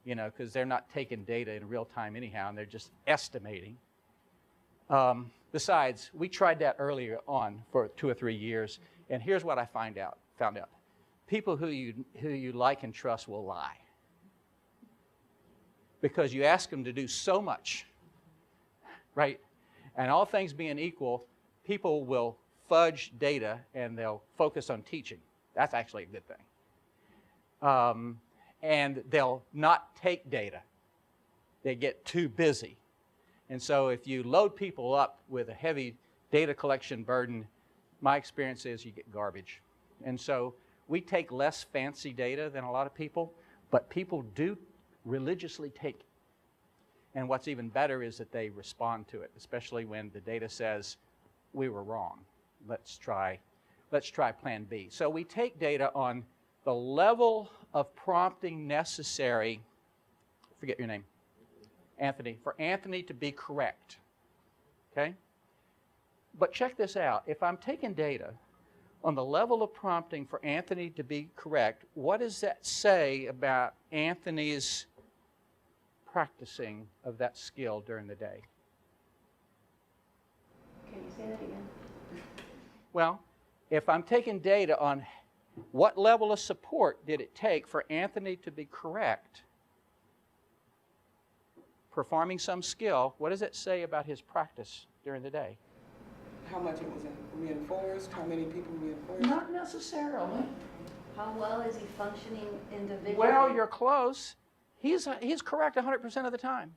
you know, because they're not taking data in real time anyhow, and they're just estimating. Besides, we tried that earlier on for 2 or 3 years, and here's what I found out. People who you like and trust will lie. Because you ask them to do so much, right? And all things being equal, people will fudge data and they'll focus on teaching. That's actually a good thing. And they'll not take data. They get too busy. And so if you load people up with a heavy data collection burden, my experience is you get garbage. And so we take less fancy data than a lot of people, but people do religiously take it. And what's even better is that they respond to it, especially when the data says, we were wrong. Let's try plan B. So we take data on the level of prompting necessary, forget your name, Anthony, for Anthony to be correct, okay? But check this out. If I'm taking data on the level of prompting for Anthony to be correct, what does that say about Anthony's practicing of that skill during the day? Can you say that again? Well, if I'm taking data on what level of support did it take for Anthony to be correct, performing some skill, what does it say about his practice during the day? How much it was reinforced, how many people reinforced? Not necessarily. How well is he functioning individually? Well, you're close. He's correct 100% of the time.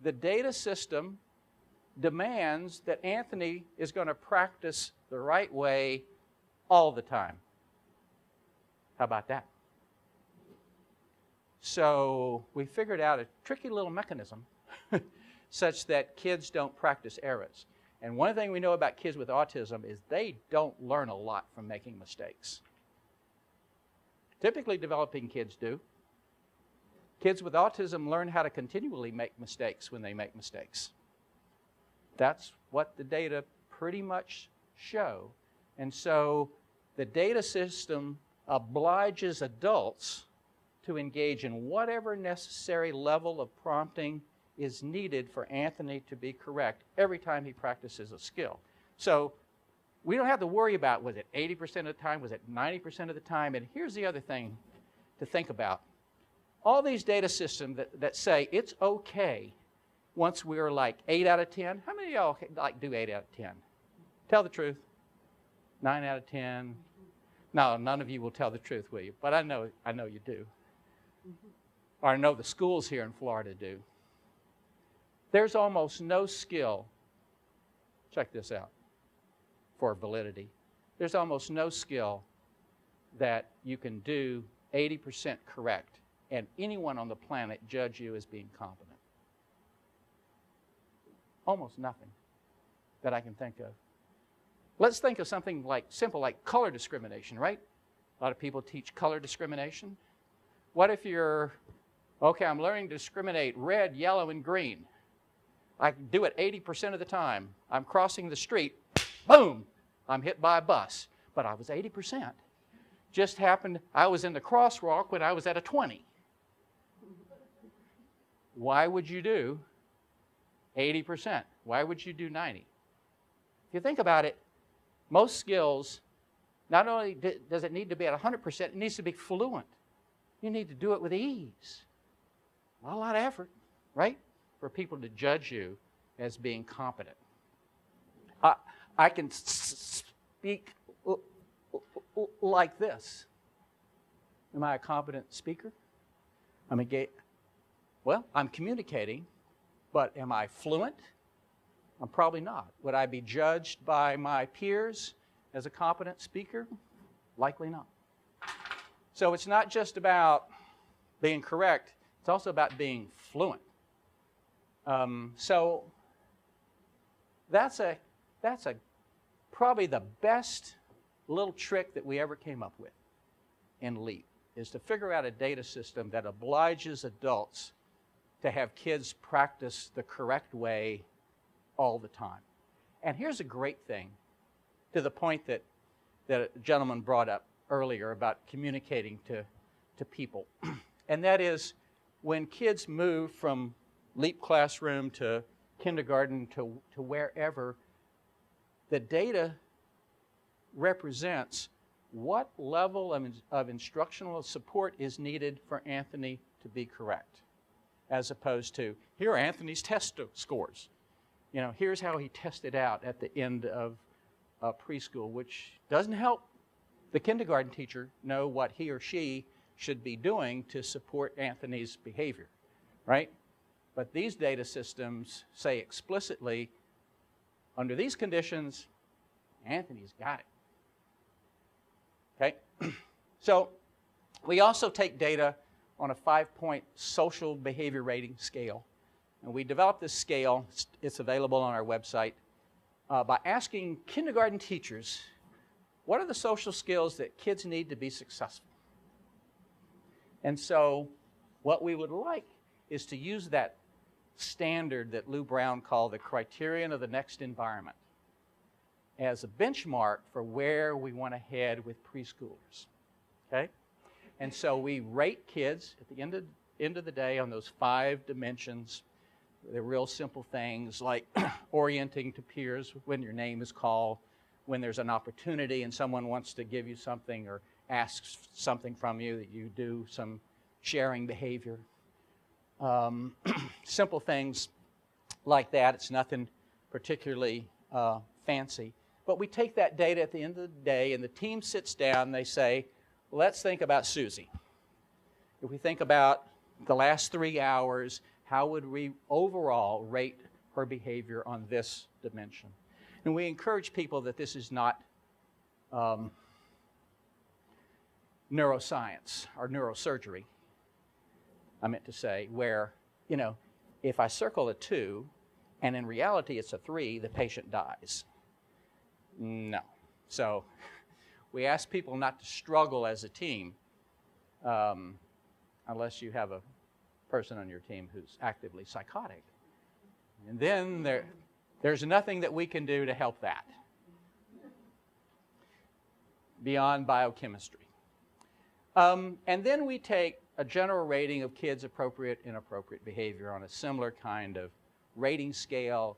The data system demands that Anthony is going to practice the right way all the time. How about that? So we figured out a tricky little mechanism such that kids don't practice errors. And one thing we know about kids with autism is they don't learn a lot from making mistakes. Typically developing kids do. Kids with autism learn how to continually make mistakes when they make mistakes. That's what the data pretty much show. And so the data system obliges adults to engage in whatever necessary level of prompting is needed for Anthony to be correct every time he practices a skill. So we don't have to worry about, was it 80% of the time, was it 90% of the time? And here's the other thing to think about. All these data systems that say it's okay once we're like 8 out of 10. How many of y'all like do 8 out of 10? Tell the truth. 9 out of 10. No, none of you will tell the truth, will you? But I know you do. or I know the schools here in Florida do, there's almost no skill, check this out, for validity. There's almost no skill that you can do 80% correct and anyone on the planet judge you as being competent. Almost nothing that I can think of. Let's think of something like simple like color discrimination, right? A lot of people teach color discrimination. What if you're, okay, I'm learning to discriminate red, yellow, and green. I can do it 80% of the time. I'm crossing the street, boom, I'm hit by a bus. But I was 80%. Just happened, I was in the crosswalk when I was at a 20. Why would you do 80%? Why would you do 90? If you think about it, most skills, not only does it need to be at 100%, it needs to be fluent. You need to do it with ease. Not a lot of effort, right? For people to judge you as being competent. I can speak like this. Am I a competent speaker? I'm communicating, but am I fluent? I'm probably not. Would I be judged by my peers as a competent speaker? Likely not. So it's not just about being correct, it's also about being fluent. So that's probably the best little trick that we ever came up with in LEAP, is to figure out a data system that obliges adults to have kids practice the correct way all the time. And here's a great thing, to the point that a gentleman brought up earlier about communicating to people. And that is, when kids move from LEAP classroom to kindergarten to wherever, the data represents what level of instructional support is needed for Anthony to be correct, as opposed to, here are Anthony's test scores. Here's how he tested out at the end of preschool, which doesn't help the kindergarten teacher know what he or she should be doing to support Anthony's behavior, right? But these data systems say explicitly, under these conditions, Anthony's got it. Okay? So we also take data on a 5-point social behavior rating scale. And we developed this scale, it's available on our website, by asking kindergarten teachers, what are the social skills that kids need to be successful? And so what we would like is to use that standard that Lou Brown called the criterion of the next environment as a benchmark for where we want to head with preschoolers, okay? And so we rate kids at the end of the day on those 5 dimensions. They're real simple things like orienting to peers when your name is called, when there's an opportunity and someone wants to give you something or asks something from you, that you do some sharing behavior. Simple things like that. It's nothing particularly fancy. But we take that data at the end of the day, and the team sits down and they say, let's think about Susie. If we think about the last 3 hours, how would we overall rate her behavior on this dimension? And we encourage people that this is not neuroscience or neurosurgery, I meant to say, where, if I circle a 2 and in reality it's a 3, the patient dies. No. So we ask people not to struggle as a team unless you have a person on your team who's actively psychotic. And then there's nothing that we can do to help that beyond biochemistry. And then we take a general rating of kids' appropriate, inappropriate behavior on a similar kind of rating scale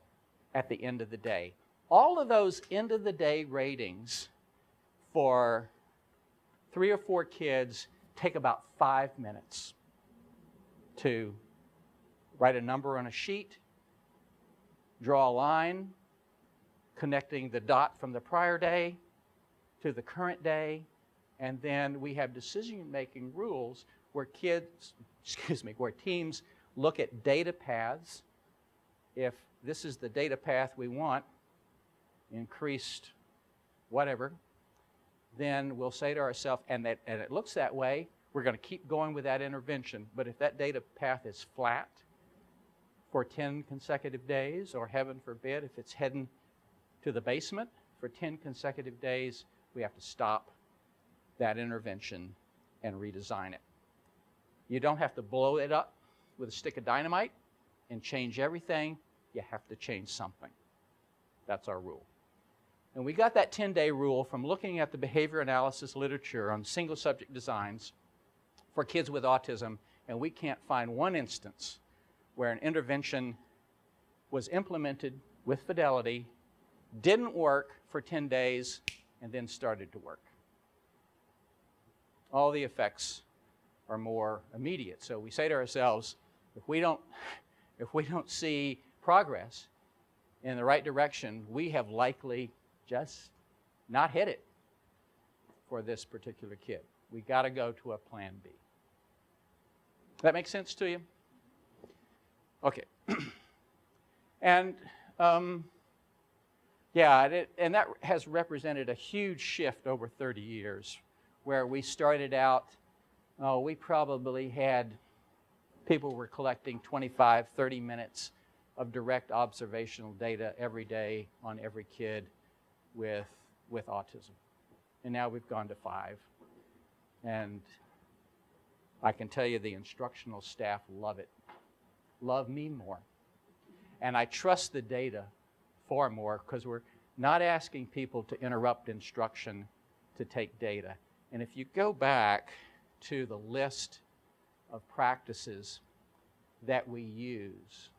at the end of the day. All of those end of the day ratings for 3 or 4 kids take about 5 minutes to write a number on a sheet, draw a line connecting the dot from the prior day to the current day, and then we have decision-making rules where kids where teams look at data paths. If this is the data path we want, increased whatever, then we'll say to ourselves, and it looks that way, we're going to keep going with that intervention. But if that data path is flat for 10 consecutive days, or heaven forbid, if it's heading to the basement for 10 consecutive days, we have to stop that intervention and redesign it. You don't have to blow it up with a stick of dynamite and change everything. You have to change something. That's our rule. And we got that 10-day rule from looking at the behavior analysis literature on single subject designs for kids with autism, and we can't find one instance where an intervention was implemented with fidelity, didn't work for 10 days, and then started to work. All the effects are more immediate. So we say to ourselves, if we don't see progress in the right direction, we have likely just not hit it for this particular kid. We got to go to a plan B. That make sense to you? Okay. And yeah, and that has represented a huge shift over 30 years, where we started out, we probably had, people were collecting 25, 30 minutes of direct observational data every day on every kid with autism. And now we've gone to 5. And I can tell you the instructional staff love it. Love me more. And I trust the data far more, because we're not asking people to interrupt instruction to take data. And if you go back to the list of practices that we use,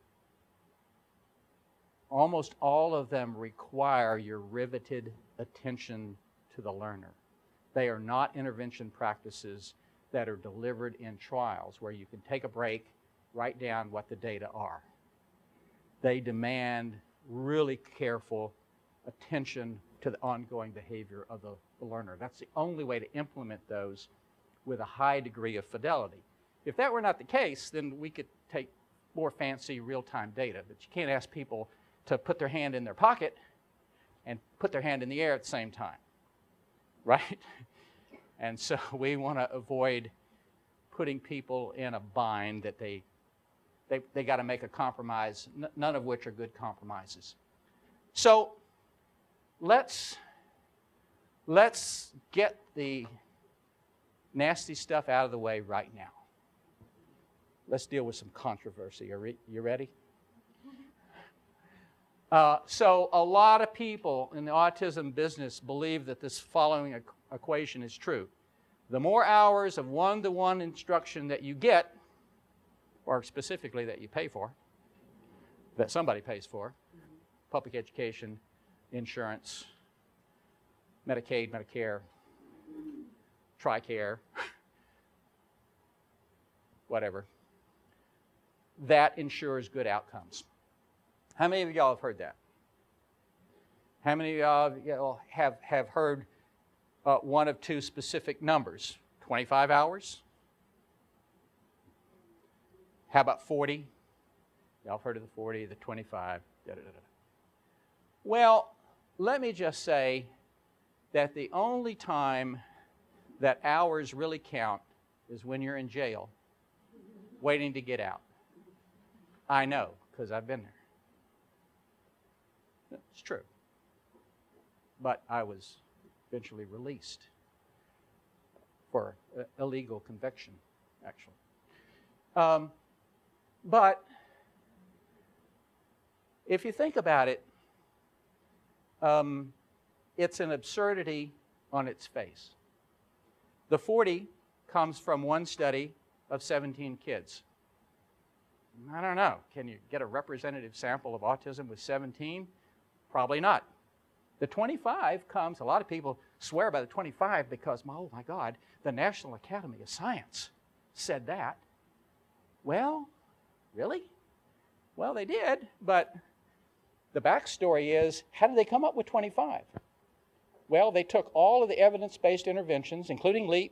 almost all of them require your riveted attention to the learner. They are not intervention practices that are delivered in trials where you can take a break, write down what the data are. They demand really careful attention to the ongoing behavior of the learner. That's the only way to implement those with a high degree of fidelity. If that were not the case, then we could take more fancy real-time data, but you can't ask people to put their hand in their pocket and put their hand in the air at the same time, right? And so we want to avoid putting people in a bind that they got to make a compromise, none of which are good compromises. So let's get the nasty stuff out of the way right now. Let's deal with some controversy. You ready? So a lot of people in the autism business believe that this following equation is true. The more hours of one-to-one instruction that you get, or specifically that you pay for, that somebody pays for, public education, insurance, Medicaid, Medicare, TRICARE, whatever, that ensures good outcomes. How many of y'all have heard that? How many of y'all have heard one of two specific numbers? 25 hours? How about 40? Y'all have heard of the 40, the 25, da-da-da-da. Well, let me just say that the only time that hours really count is when you're in jail, waiting to get out. I know, because I've been there. It's true. But I was eventually released for illegal conviction, actually. But if you think about it, it's an absurdity on its face. The 40 comes from one study of 17 kids. I don't know. Can you get a representative sample of autism with 17? Probably not. The 25 comes, a lot of people swear by the 25 because, oh my God, the National Academy of Science said that. Well, really? Well, they did, but the backstory is, how did they come up with 25? Well, they took all of the evidence-based interventions, including LEAP,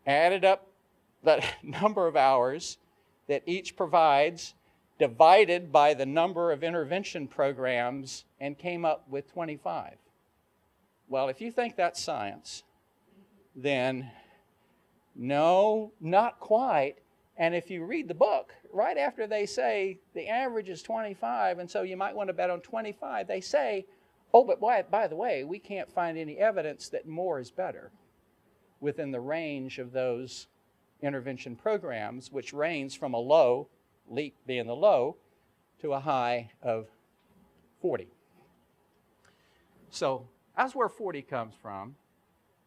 added up the number of hours that each provides divided by the number of intervention programs and came up with 25. Well, if you think that's science, then no, not quite. And if you read the book, right after they say the average is 25, and so you might want to bet on 25, they say, oh, but by the way, we can't find any evidence that more is better within the range of those intervention programs, which range from a low, LEAP being the low, to a high of 40. So that's where 40 comes from.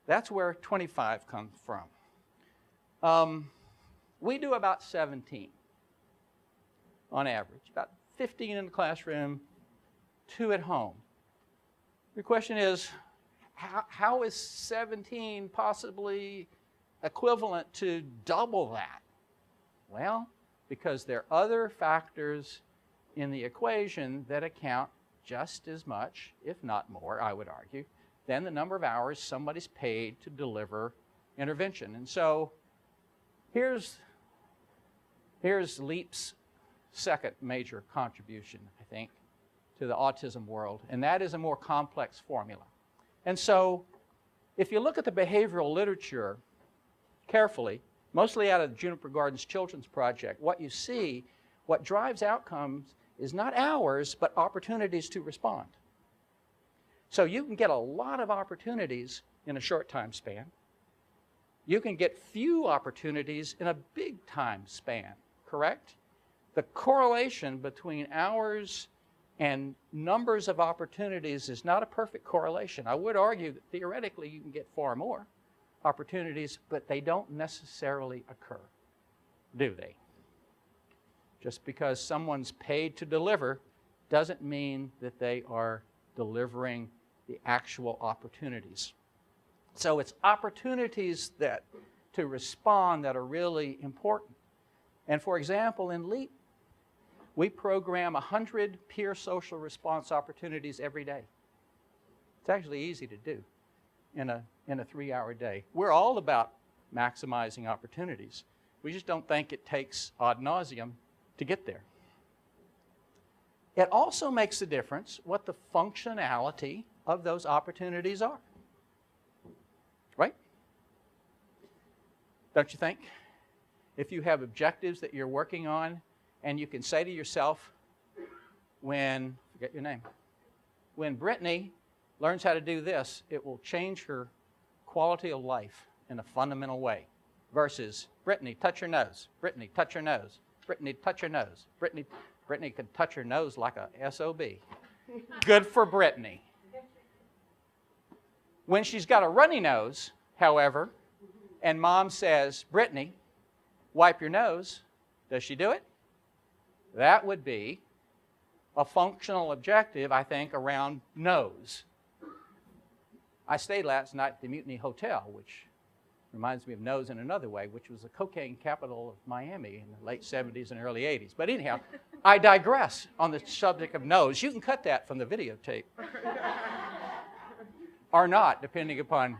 That's where 25 comes from. We do about 17 on average, about 15 in the classroom, 2 at home. The question is, how is 17 possibly equivalent to double that? Well, because there are other factors in the equation that account just as much, if not more, I would argue, than the number of hours somebody's paid to deliver intervention. And so here's LEAP's second major contribution, I think, to the autism world, and that is a more complex formula. And so if you look at the behavioral literature carefully, mostly out of Juniper Gardens Children's Project, what you see, what drives outcomes is not hours, but opportunities to respond. So you can get a lot of opportunities in a short time span. You can get few opportunities in a big time span, correct? The correlation between hours and numbers of opportunities is not a perfect correlation. I would argue that theoretically you can get far more opportunities, but they don't necessarily occur, do they? Just because someone's paid to deliver doesn't mean that they are delivering the actual opportunities. So it's opportunities to respond that are really important. And for example, in LEAP, we program 100 peer social response opportunities every day. It's actually easy to do in a 3-hour day. We're all about maximizing opportunities. We just don't think it takes ad nauseum to get there. It also makes a difference what the functionality of those opportunities are. Right? Don't you think? If you have objectives that you're working on, and you can say to yourself, forget your name, when Brittany learns how to do this, it will change her quality of life in a fundamental way, versus Brittany, touch your nose, Brittany, touch your nose, Brittany, touch your nose, Brittany can touch her nose like a SOB. Good for Brittany. When she's got a runny nose, however, and mom says, Brittany, wipe your nose, does she do it? That would be a functional objective, I think, around nose. I stayed last night at the Mutiny Hotel, which reminds me of nose in another way, which was the cocaine capital of Miami in the late 70s and early 80s. But anyhow, I digress on the subject of nose. You can cut that from the videotape. Or not, depending upon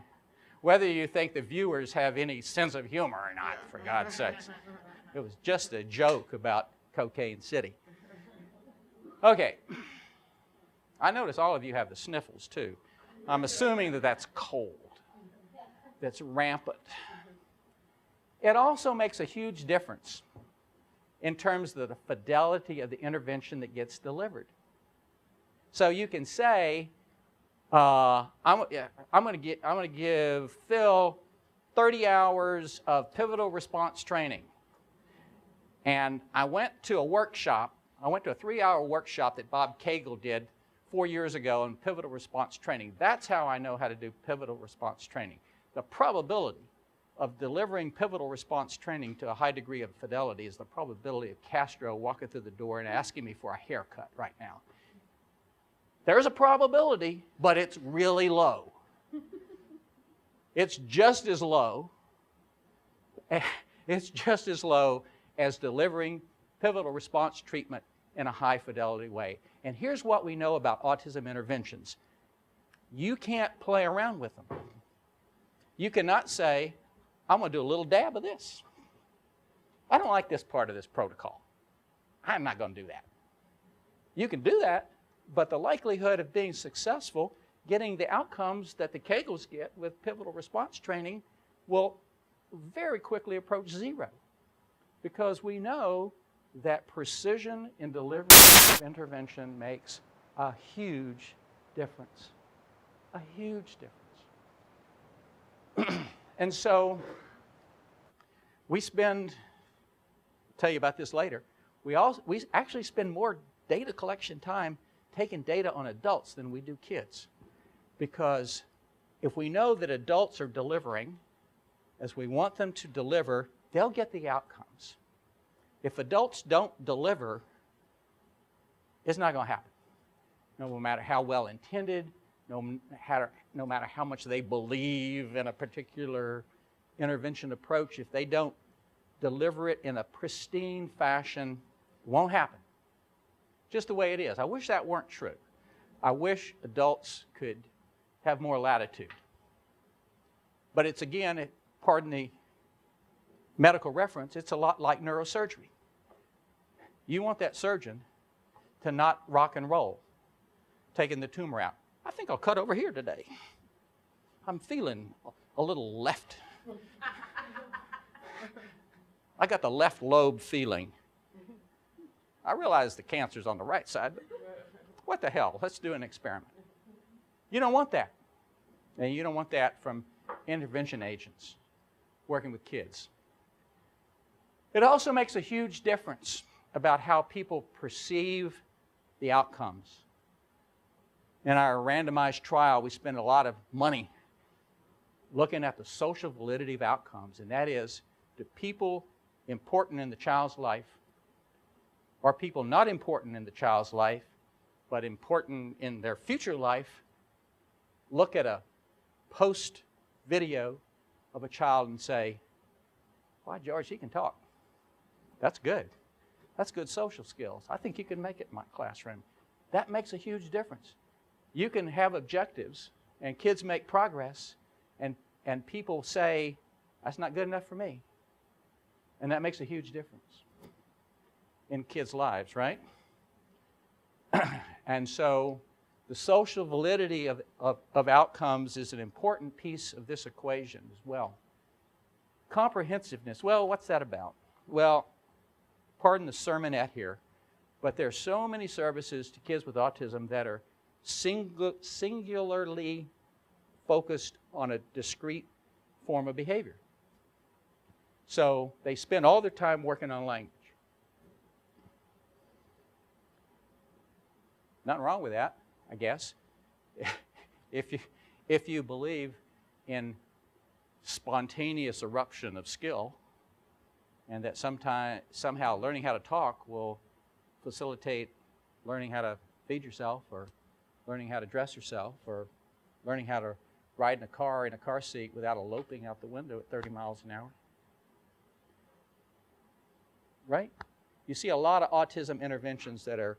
whether you think the viewers have any sense of humor or not, for God's sakes. It was just a joke about Cocaine City. Okay. I notice all of you have the sniffles, too. I'm assuming that that's cold. That's rampant. It also makes a huge difference in terms of the fidelity of the intervention that gets delivered. So you can say, I'm going to give Phil 30 hours of pivotal response training. And I went to a workshop. I went to a 3-hour workshop that Bob Cagle did 4 years ago on pivotal response training. That's how I know how to do pivotal response training. The probability of delivering pivotal response training to a high degree of fidelity is the probability of Castro walking through the door and asking me for a haircut right now. There's a probability, but it's really low. It's just as low. It's just as low as delivering pivotal response treatment in a high fidelity way. And here's what we know about autism interventions. You can't play around with them. You cannot say, I'm going to do a little dab of this. I don't like this part of this protocol. I'm not going to do that. You can do that, but the likelihood of being successful, getting the outcomes that the Kegels get with pivotal response training, will very quickly approach zero. Because we know that precision in delivery of intervention makes a huge difference. A huge difference. And so we spend, I'll tell you about this later, we actually spend more data collection time taking data on adults than we do kids. Because if we know that adults are delivering as we want them to deliver, they'll get the outcomes. If adults don't deliver, it's not going to happen. No matter how well intended, no matter how much they believe in a particular intervention approach, if they don't deliver it in a pristine fashion, it won't happen. Just the way it is. I wish that weren't true. I wish adults could have more latitude. But it's, again, pardon the medical reference, it's a lot like neurosurgery. You want that surgeon to not rock and roll, taking the tumor out. I think I'll cut over here today. I'm feeling a little left. I got the left lobe feeling. I realize the cancer's on the right side, but what the hell? Let's do an experiment. You don't want that. And you don't want that from intervention agents working with kids. It also makes a huge difference about how people perceive the outcomes. In our randomized trial, we spent a lot of money looking at the social validity of outcomes, and that is, do people important in the child's life or people not important in the child's life but important in their future life look at a post video of a child and say, "Why, George, he can talk. That's good. That's good social skills. I think he can make it in my classroom." That makes a huge difference. You can have objectives and kids make progress and people say, "That's not good enough for me." And that makes a huge difference in kids' lives, right? And so the social validity of outcomes is an important piece of this equation as well. Comprehensiveness, well, what's that about? Well, pardon the sermonette here, but there are so many services to kids with autism that are singularly focused on a discrete form of behavior. So they spend all their time working on language. Nothing wrong with that, I guess. If you believe in spontaneous eruption of skill, and that somehow learning how to talk will facilitate learning how to feed yourself, or learning how to dress yourself, or learning how to ride in a car seat without eloping out the window at 30 miles an hour. Right? You see a lot of autism interventions that are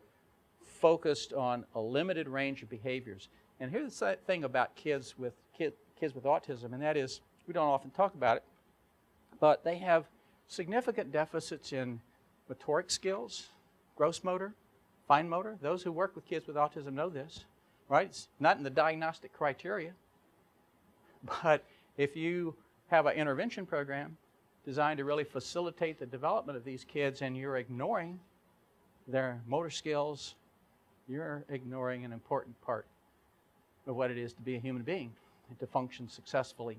focused on a limited range of behaviors. And here's the thing about kids with autism, and that is, we don't often talk about it, but they have significant deficits in motoric skills, gross motor, fine motor. Those who work with kids with autism know this, right? It's not in the diagnostic criteria. But if you have an intervention program designed to really facilitate the development of these kids and you're ignoring their motor skills, you're ignoring an important part of what it is to be a human being and to function successfully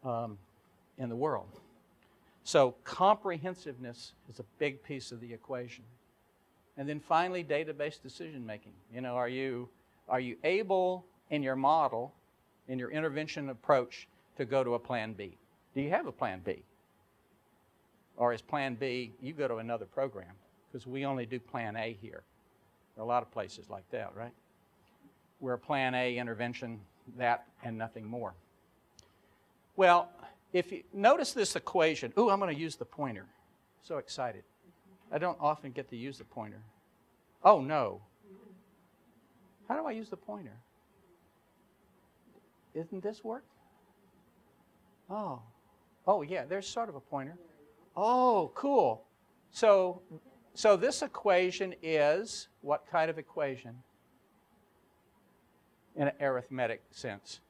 in the world. So comprehensiveness is a big piece of the equation. And then finally, database decision making. You know, are you able in your model, in your intervention approach, to go to a plan B? Do you have a plan B? Or is plan B, you go to another program? Because we only do plan A here. There are a lot of places like that, right? We're a plan A intervention, that and nothing more. Well, if you notice this equation, ooh, I'm going to use the pointer. So excited. I don't often get to use the pointer. Oh, no. How do I use the pointer? Isn't this work? Oh, yeah, there's sort of a pointer. Oh, cool. So this equation is what kind of equation in an arithmetic sense?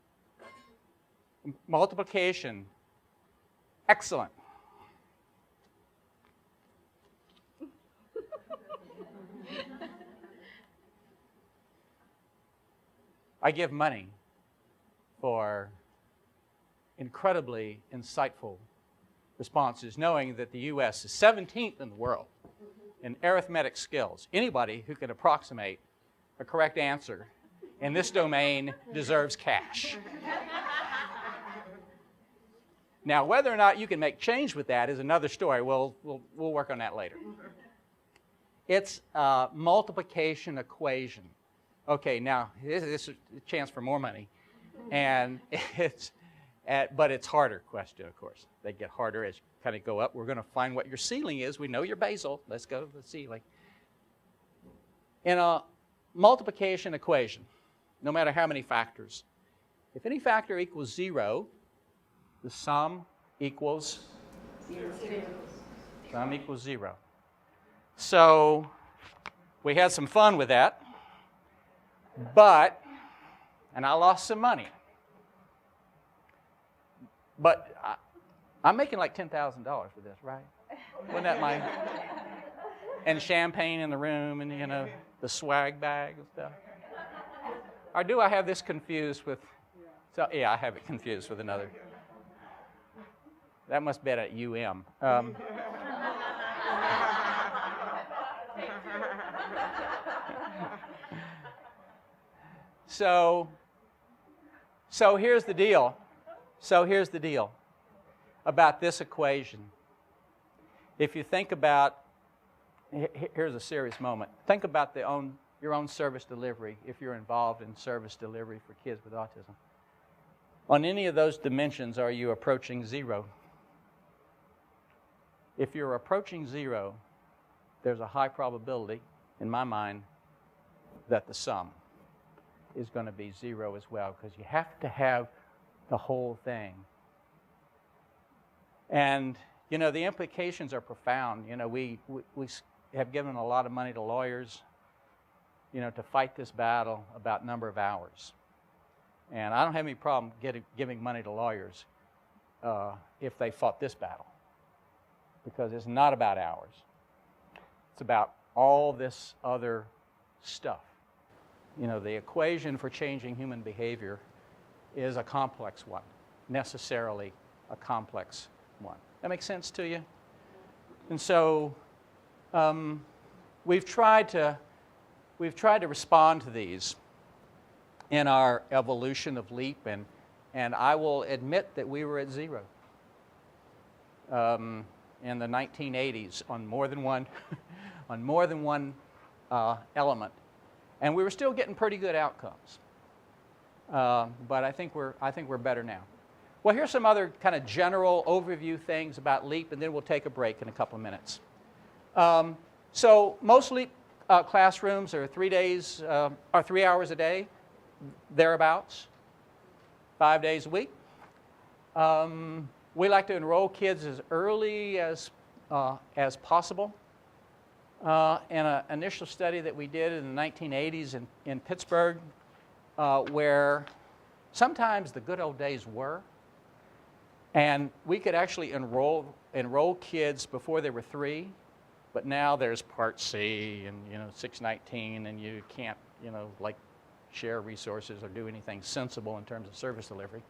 Multiplication. Excellent. I give money for incredibly insightful responses, knowing that the U.S. is 17th in the world in arithmetic skills. Anybody who can approximate a correct answer in this domain deserves cash. Now, whether or not you can make change with that is another story. We'll work on that later. It's a multiplication equation. Okay, now this is a chance for more money, and but it's harder question, of course. They get harder as you kind of go up. We're going to find what your ceiling is. We know your basal. Let's go to the ceiling. In a multiplication equation, no matter how many factors, if any factor equals 0, the sum equals 0. Sum equals 0. So we had some fun with that, and I lost some money. But I'm making like $10,000 with this, right? Wasn't that my... And champagne in the room and, you know, the swag bag and stuff. Or do I have this confused with... So, yeah, I have it confused with another. That must be at UM. So here's the deal. So here's the deal about this equation. If you think about, here's a serious moment. Think about your own service delivery if you're involved in service delivery for kids with autism. On any of those dimensions, are you approaching 0? If you're approaching 0, there's a high probability, in my mind, that the sum is going to be 0 as well, because you have to have the whole thing. And, you know, the implications are profound. You know, we have given a lot of money to lawyers, you know, to fight this battle about number of hours. And I don't have any problem giving money to lawyers if they fought this battle, because it's not about hours. It's about all this other stuff. You know, the equation for changing human behavior is a complex one, necessarily a complex one. That makes sense to you? And so we've tried to respond to these in our evolution of LEAP, and I will admit that we were at 0 in the 1980s on more than one element, and we were still getting pretty good outcomes. But I think we're better now. Well, here's some other kind of general overview things about LEAP, and then we'll take a break in a couple of minutes. So most LEAP classrooms are 3 hours a day, thereabouts, 5 days a week. We like to enroll kids as early as possible. In an initial study that we did in the 1980s in Pittsburgh, where sometimes the good old days were, and we could actually enroll kids before they were 3, but now there's Part C and, you know, 619, and you can't, you know, like share resources or do anything sensible in terms of service delivery.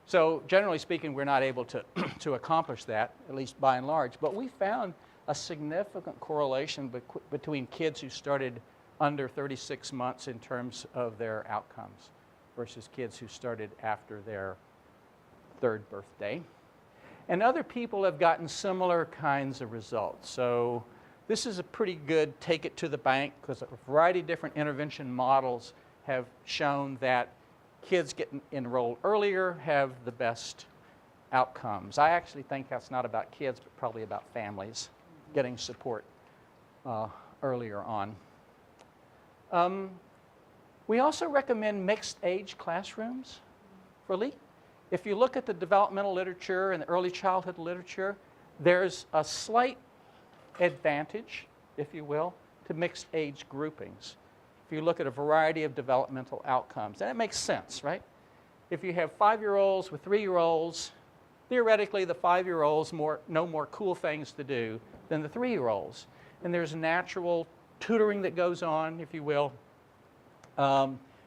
So generally speaking, we're not able to accomplish that, at least by and large. But we found a significant correlation between kids who started under 36 months in terms of their outcomes versus kids who started after their 3rd birthday. And other people have gotten similar kinds of results. So this is a pretty good take it to the bank, because a variety of different intervention models have shown that kids getting enrolled earlier have the best outcomes. I actually think that's not about kids, but probably about families getting support earlier on. We also recommend mixed age classrooms for LEAP. If you look at the developmental literature and the early childhood literature, there's a slight advantage, if you will, to mixed age groupings. If you look at a variety of developmental outcomes, and it makes sense, right? If you have 5-year-olds with 3-year-olds, theoretically the 5-year-olds know more cool things to do than the 3-year-olds. And there's natural tutoring that goes on, if you will,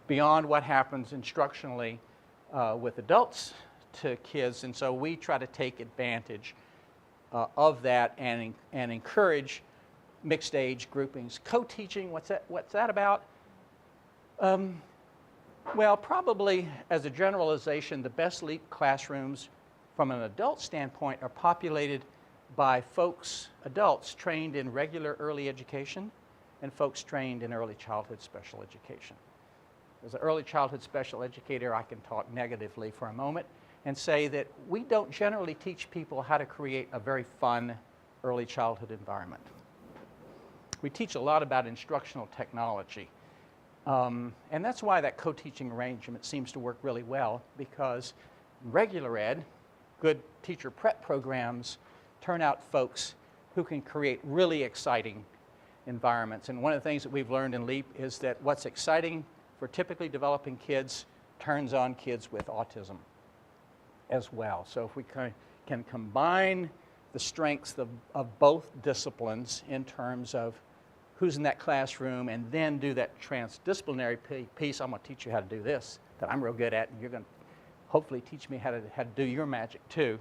beyond what happens instructionally with adults to kids. And so we try to take advantage of that and encourage mixed age groupings. Co-teaching, what's that about? Well, probably as a generalization, the best LEAP classrooms from an adult standpoint are populated by adults trained in regular early education and folks trained in early childhood special education. As an early childhood special educator, I can talk negatively for a moment and say that we don't generally teach people how to create a very fun early childhood environment. We teach a lot about instructional technology. And that's why that co-teaching arrangement seems to work really well, because regular ed, good teacher prep programs, turn out folks who can create really exciting environments. And one of the things that we've learned in LEAP is that what's exciting for typically developing kids turns on kids with autism as well. So if we can combine the strengths of both disciplines in terms of who's in that classroom and then do that transdisciplinary piece, I'm going to teach you how to do this that I'm real good at, and you're going to hopefully teach me how to do your magic too,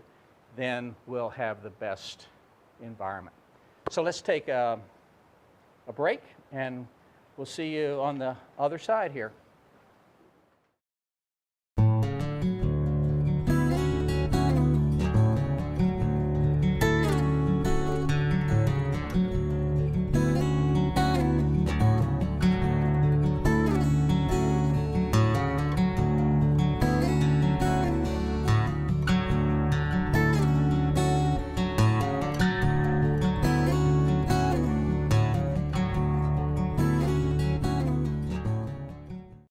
then we'll have the best environment. So let's take a break, and we'll see you on the other side here.